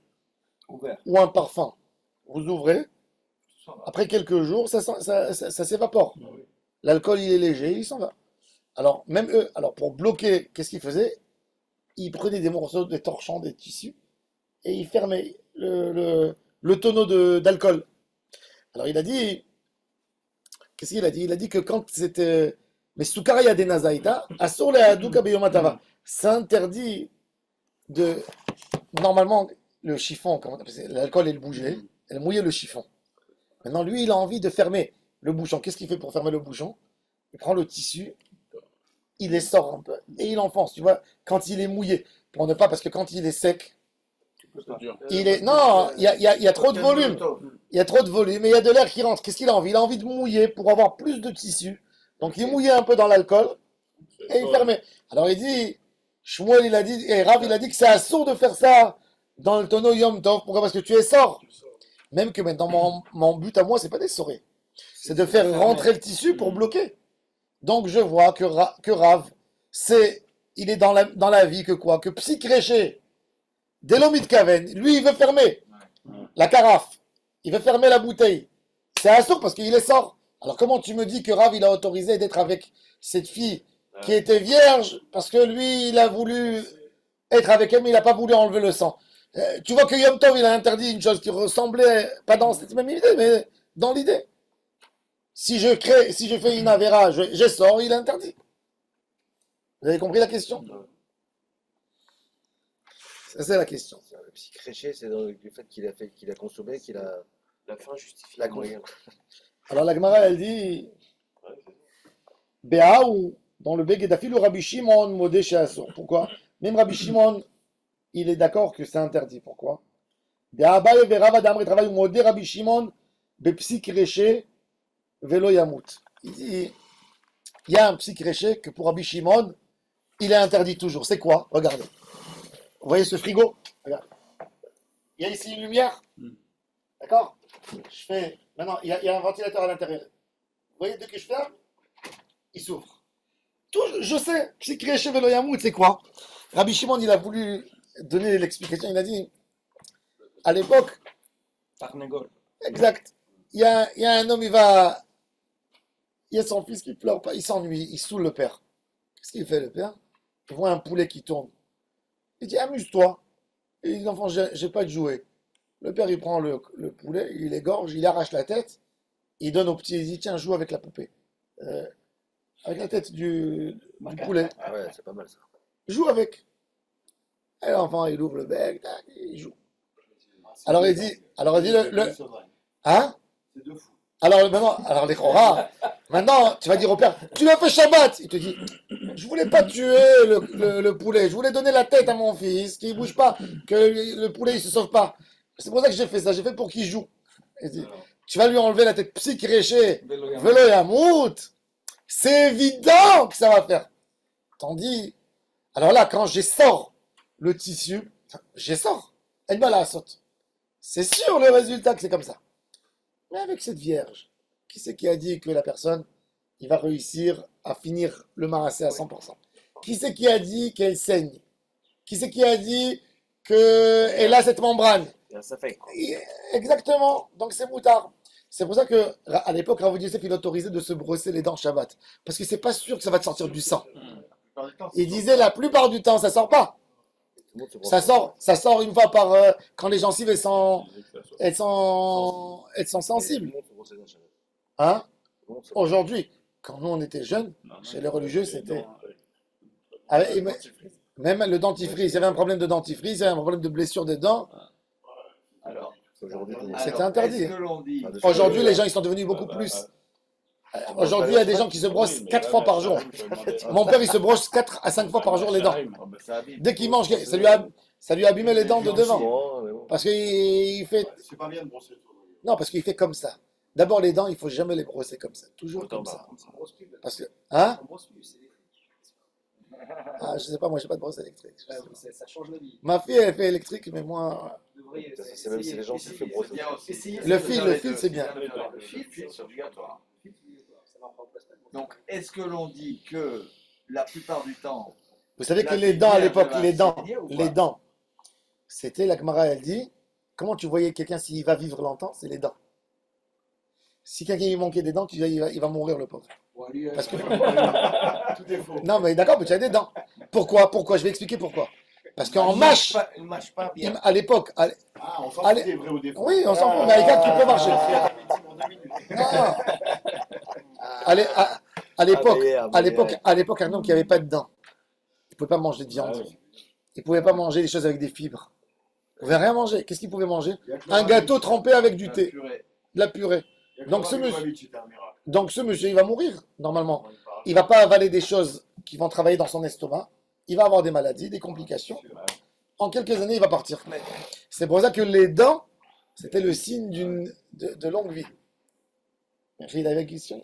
Speaker 4: Ouvert.
Speaker 1: ou un parfum, vous ouvrez, après quelques jours, ça s'évapore. L'alcool, il est léger, il s'en va. Alors, même eux, alors pour bloquer, qu'est-ce qu'ils faisaient? Ils prenaient des morceaux, des torchons, des tissus, et ils fermaient le tonneau d'alcool. Alors, il a dit, qu'est-ce qu'il a dit? Il a dit que quand c'était. Mais Soukaraya de Nazaïta, Asur le Haduka Beyomatava. C'est interdit de. Normalement, le chiffon, l'alcool, il bougeait, elle mouillait le chiffon. Maintenant, lui, il a envie de fermer le bouchon. Qu'est-ce qu'il fait pour fermer le bouchon? Il prend le tissu, il les sort un peu et il enfonce. Tu vois, quand il est mouillé, pour ne pas, parce que quand il est sec, il est. Non, il y a trop de volume. Il y a trop de volume et il y a de l'air qui rentre. Qu'est-ce qu'il a envie? Il a envie de mouiller pour avoir plus de tissu. Donc il mouillait un peu dans l'alcool et il fermait. Alors il dit, Shmuel il a dit, et Rav il a dit que c'est assourd de faire ça dans le tonneau Yom Tov. Pourquoi? Parce que tu es sort. Même que maintenant mon but à moi, c'est pas d'essorer. C'est de faire rentrer le tissu pour bloquer. Donc je vois que Rav, il est dans la vie que quoi? Que Psychréché, Delomit Kaven, lui il veut fermer la carafe. Il veut fermer la bouteille. C'est assourd parce qu'il est sort. Alors comment tu me dis que Rav il a autorisé d'être avec cette fille qui était vierge parce que lui il a voulu être avec elle mais il n'a pas voulu enlever le sang. Tu vois que Yom Tov il a interdit une chose qui ressemblait, pas dans cette même idée, mais dans l'idée. Si je fais une avéra, je sors, il est interdit. Vous avez compris la question? Ça, c'est la question.
Speaker 2: Le psychréché, c'est dans le fait qu'il a consommé, qu'il a.
Speaker 5: La fin justifie
Speaker 2: La
Speaker 5: le moyen.
Speaker 1: Alors la Gemara, elle dit Béaou, dans le Begedafil, Rabbi Shimon, Modé chez Assur. Pourquoi? Même Rabbi Shimon, il est d'accord que c'est interdit. Pourquoi? Béabaye Verav Adam Retravail, Modé Rabbi Shimon, Bepsikreché, Velo Yamut. Il dit il y a un psychréché que pour Rabbi Shimon, il est interdit toujours. C'est quoi? Regardez. Vous voyez ce frigo? Regarde. Il y a ici une lumière. D'accord? Je fais. Maintenant, il y a un ventilateur à l'intérieur. Vous voyez, dès que je ferme, il s'ouvre. Je sais, psychréché Velo Yamut, c'est quoi? Rabbi Shimon, il a voulu donner l'explication. Il a dit à l'époque.
Speaker 3: Tarnegol.
Speaker 1: Exact. Il y a un homme, il y a son fils qui pleure pas, il s'ennuie, il saoule le père. Qu'est-ce qu'il fait le père? Il voit un poulet qui tourne. Il dit amuse-toi. Il dit l'enfant, j'ai pas de jouet. Le père il prend le poulet, il l'égorge, il arrache la tête, il donne au petit, il dit tiens joue avec la poupée. Avec la tête du poulet.
Speaker 2: Ah ouais, c'est pas mal ça.
Speaker 1: Joue avec. Et l'enfant il ouvre le bec, tac, il joue. Alors il dit hein?
Speaker 6: C'est de fou.
Speaker 1: Alors les Chora, maintenant, tu vas dire au père, tu l'as fait Shabbat. Il te dit, je voulais pas tuer le poulet, je voulais donner la tête à mon fils, qu'il bouge pas, que le poulet il se sauve pas. C'est pour ça que j'ai fait ça, j'ai fait pour qu'il joue. Il dit, tu vas lui enlever la tête psychréché, Velo Yamout. C'est évident que ça va faire. Tandis, alors là, quand j'essore le tissu, j'essore, elle va la saute. C'est sûr le résultat que c'est comme ça. Mais avec cette vierge, qui c'est qui a dit que la personne, il va réussir à finir le marassé à 100%? Qui c'est qui a dit qu'elle saigne? Qui c'est qui a dit qu'elle a cette membrane?
Speaker 5: Ça fait.
Speaker 1: Exactement, donc c'est moutard. C'est pour ça que à l'époque, Rav Yosef, il autorisait de se brosser les dents Shabbat. Parce que c'est pas sûr que ça va te sortir du sang. Il disait la plupart du temps, ça sort pas. Ça sort une fois par quand les gencives elles sont sensibles. Hein? Aujourd'hui, quand nous on était jeunes, chez les religieux, c'était même le dentifrice. Il y avait un problème de dentifrice, il y avait un problème de blessure des dents.
Speaker 4: Alors,
Speaker 1: C'était interdit.
Speaker 4: est-ce que l'on dit
Speaker 1: Aujourd'hui, les gens ils sont devenus beaucoup plus. Aujourd'hui, il y a des gens qui se brossent 4 fois par jour. Mon père, il se brosse 4 à 5 fois par jour les dents. Dès qu'il mange, ça lui a abîmé les dents de devant. Parce qu'il fait.
Speaker 6: C'est pas bien de brosser le tour.
Speaker 1: Non, parce qu'il fait comme ça. D'abord, les dents, il ne faut jamais les brosser comme ça. Toujours comme ça. Parce que. Hein? Ah, je sais pas, moi, j'ai pas de brosse électrique.
Speaker 7: Ça change la vie.
Speaker 1: Ma fille, elle fait électrique, mais moi.
Speaker 2: C'est même si les gens se font brosser.
Speaker 1: Le fil, c'est bien.
Speaker 4: Le fil, c'est obligatoire. Donc, est-ce que l'on dit que la plupart du temps,
Speaker 1: Vous savez que
Speaker 4: La
Speaker 1: les dents à
Speaker 4: vierge
Speaker 1: l'époque,
Speaker 4: va saigner ou
Speaker 1: les
Speaker 4: pas?
Speaker 1: dents, c'était la Gemara, elle dit, comment tu voyais quelqu'un s'il va vivre longtemps, c'est les dents. Si quelqu'un lui manquait des dents, tu dis, il va mourir le pauvre. Parce que...
Speaker 6: Tout est faux.
Speaker 1: Non, mais d'accord, mais tu as des dents. Pourquoi? Je vais expliquer pourquoi. Parce qu'en
Speaker 3: Il
Speaker 1: mâche,
Speaker 3: ne mâche pas bien.
Speaker 1: à l'époque,
Speaker 6: Ah, on s'en
Speaker 1: Allez.
Speaker 6: fout des vrais ou des faux.
Speaker 1: oui, on s'en fout, mais avec un, tu peux marcher.
Speaker 6: En 2 minutes.
Speaker 1: Non. À l'époque,
Speaker 2: meilleur.
Speaker 1: à l'époque, un homme qui n'avait pas de dents, il ne pouvait pas manger de viande. Il ne pouvait pas manger des choses avec des fibres. Il ne pouvait rien manger. Qu'est-ce qu'il pouvait manger? Un gâteau trempé avec du thé, de la purée. Donc ce monsieur, il va mourir, normalement. Il ne va pas avaler des choses qui vont travailler dans son estomac. Il va avoir des maladies, des complications. En quelques années, il va partir. C'est pour ça que les dents, c'était le signe de longue vie. Il avait une question.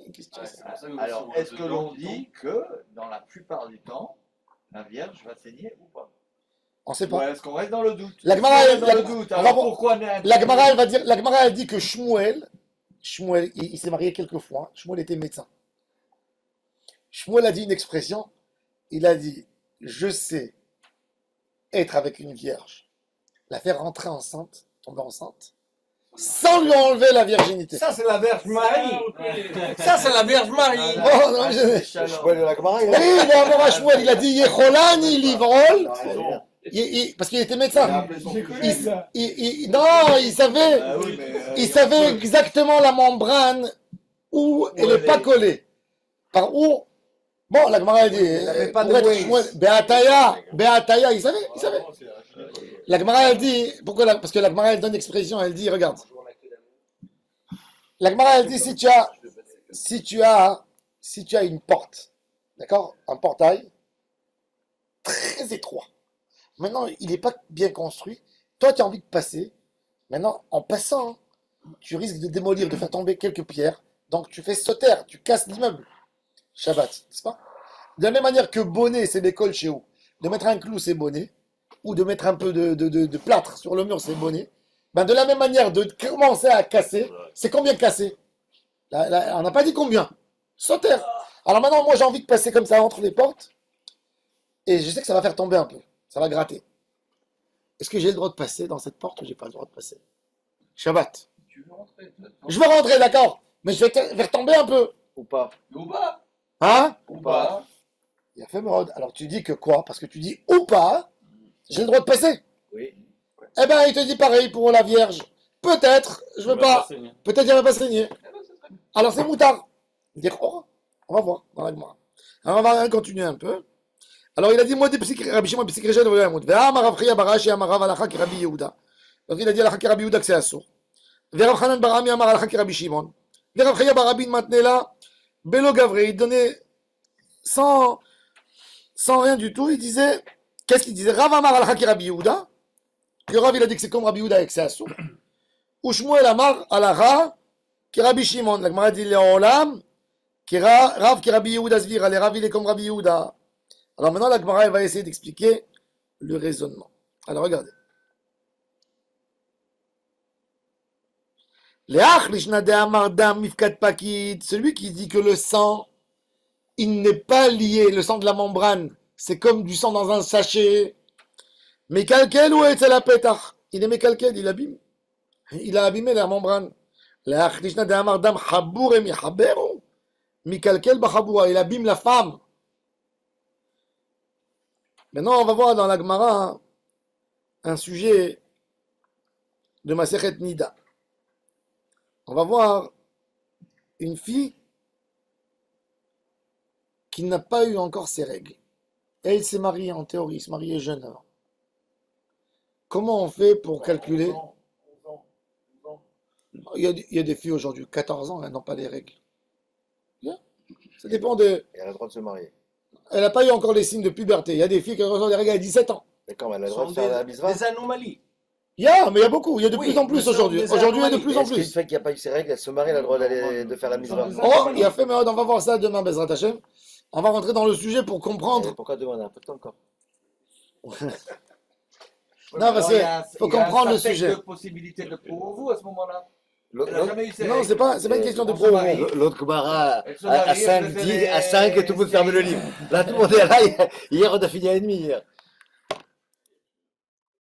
Speaker 4: Alors, est-ce que l'on dit que dans la plupart du temps, la Vierge va saigner ou pas?
Speaker 1: On ne sait
Speaker 4: Ou
Speaker 1: pas.
Speaker 4: est-ce qu'on reste dans le doute?
Speaker 1: La
Speaker 4: Si
Speaker 1: Gemara,
Speaker 4: on reste
Speaker 1: elle-
Speaker 4: dans
Speaker 1: la-
Speaker 4: le doute,
Speaker 1: on va
Speaker 4: alors
Speaker 1: voir-
Speaker 4: pourquoi
Speaker 1: La Gemara, elle dit que Shmuel, il s'est marié quelques fois. Shmuel était médecin. Shmuel a dit une expression. Il a dit, je sais être avec une vierge, la faire rentrer enceinte, tomber enceinte, sans lui enlever la virginité.
Speaker 3: Ça, c'est la Vierge Marie. Ça, c'est la Vierge Marie.
Speaker 1: Bon, non, je-
Speaker 2: Shmuel de la Gemara, il
Speaker 1: Oui,
Speaker 2: a
Speaker 1: mais avant à Shmuel, il a dit Yecholani livrol, parce qu'il était
Speaker 6: Il a
Speaker 1: médecin.
Speaker 6: appelé son fils.
Speaker 1: Non, il savait.
Speaker 4: Ah oui, mais,
Speaker 1: Il savait exactement la membrane où elle n'est pas collée. Par où? Bon, la Gemara a dit,
Speaker 3: avait pas
Speaker 1: pour
Speaker 3: de
Speaker 1: être
Speaker 3: Waze.
Speaker 1: Shmuel, Beataya, il savait. La Gemara elle dit, parce que la Gemara elle donne l'expression, elle dit, regarde. La Gemara elle dit, si tu as une porte, d'accord, un portail très étroit. Maintenant, il n'est pas bien construit. Toi, tu as envie de passer. Maintenant, en passant, tu risques de démolir, de faire tomber quelques pierres. Donc, tu fais sauter, tu casses l'immeuble. Shabbat, n'est-ce pas? De la même manière que bonnet, c'est l'école chez vous. De mettre un clou, c'est bonnet. Ou de mettre un peu de plâtre sur le mur, c'est bonnet. Ben, de la même manière, de commencer à casser, c'est combien casser? On n'a pas dit combien. Sauter. Alors maintenant, moi, j'ai envie de passer comme ça entre les portes. Et je sais que ça va faire tomber un peu. Ça va gratter. Est-ce que j'ai le droit de passer dans cette porte ou j'ai pas le droit de passer? Shabbat.
Speaker 4: tu veux rentrer?
Speaker 1: Je veux rentrer, d'accord. Mais je vais faire tomber un peu.
Speaker 2: ou pas.
Speaker 4: Ou pas?
Speaker 1: Hein?
Speaker 4: Ou pas?
Speaker 1: Il a fait Mérod. Alors tu dis que quoi? Parce que tu dis ou pas, j'ai le droit de passer.
Speaker 2: Oui.
Speaker 1: Eh ben, il te dit pareil pour la Vierge. Peut-être, je veux pas. Peut-être il va pas saigner. Alors c'est moutard. Il dit, oh, on va voir dans la Gemara. Alors on va continuer un peu. Alors il a dit, moi des psych Rabbi Shimon psych Rejad Rabbi Yamud. Ve'am Rav Chia Barashi Amar Rav Alakha ki Rabbi Yehuda. Donc il a dit Alakha ki Rabbi Yehuda que c'est assour. Ve'Rav Hanan Barami Amar Alakha ki Rabbi Shimon. Ve'Rav Chia Barabin Matnela Belo Gavré. Il donnait sans rien du tout. Il disait, qu'est-ce qu'il disait? Rav Amar Alakha ki Rabbi Yehuda. Que Rav il a dit que c'est comme Rabbi Yehuda et que c'est assour. Ou Shmuel Amar Alakha ki Rabbi Shimon. La Gemara dit Leolam. Rav ki Rabbi Yehuda Zvira. Les Rav il est comme Rabbi Yehuda. Alors maintenant, la Gemara va essayer d'expliquer le raisonnement. Alors regardez. Celui qui dit que le sang, il n'est pas lié, le sang de la membrane, c'est comme du sang dans un sachet. Mais calquel ou est la pétard? Il est mécalquel, il abîme. Il a abîmé la membrane. Il abîme la femme. Maintenant, on va voir dans la Gemara un sujet de Masechet Nida. On va voir une fille qui n'a pas eu encore ses règles. Elle s'est mariée en théorie, se mariée jeune avant. Comment on fait pour calculer? Il y a des filles aujourd'hui, 14 ans, elles n'ont pas les règles. Ça dépend de...
Speaker 2: Et elle a le droit de se marier.
Speaker 1: Elle n'a pas eu encore les signes de puberté. Il y a des filles qui reçoivent des règles à 17 ans.
Speaker 2: D'accord, mais elle a le
Speaker 3: Ce
Speaker 2: droit
Speaker 3: sont
Speaker 2: de faire la bisva.
Speaker 3: des anomalies.
Speaker 1: Mais il y a de
Speaker 3: Oui,
Speaker 1: plus en
Speaker 3: mais
Speaker 1: plus
Speaker 3: ce sont
Speaker 1: aujourd'hui.
Speaker 3: des
Speaker 1: Aujourd'hui, il y a de
Speaker 3: anomalies.
Speaker 1: plus en
Speaker 2: Est-ce qu'une
Speaker 1: plus.
Speaker 2: femme qui n'a pas eu ses règles, elle se marie, elle a le droit de faire la bisva.
Speaker 1: Oh, il a fait, mais on va voir ça demain, Bezrat Hashem. On va rentrer dans le sujet pour comprendre.
Speaker 2: Pourquoi demander un peu de temps encore?
Speaker 1: Non, parce que faut comprendre le sujet.
Speaker 4: Il y a de possibilités de pour vous à ce moment-là.
Speaker 2: L'autre-
Speaker 4: Elle n'a jamais eu ses
Speaker 1: Non,
Speaker 4: règles.
Speaker 1: c'est pas une question de
Speaker 4: On se
Speaker 1: pro.
Speaker 4: marie.
Speaker 2: L'autre Kumara
Speaker 4: Elle se
Speaker 2: à
Speaker 4: marie,
Speaker 2: 5,
Speaker 4: elle
Speaker 2: 10,
Speaker 4: fait
Speaker 2: à 5, tout le monde ferme le livre. Là, tout le monde est là. Hier, on a fini à 1h30 hier.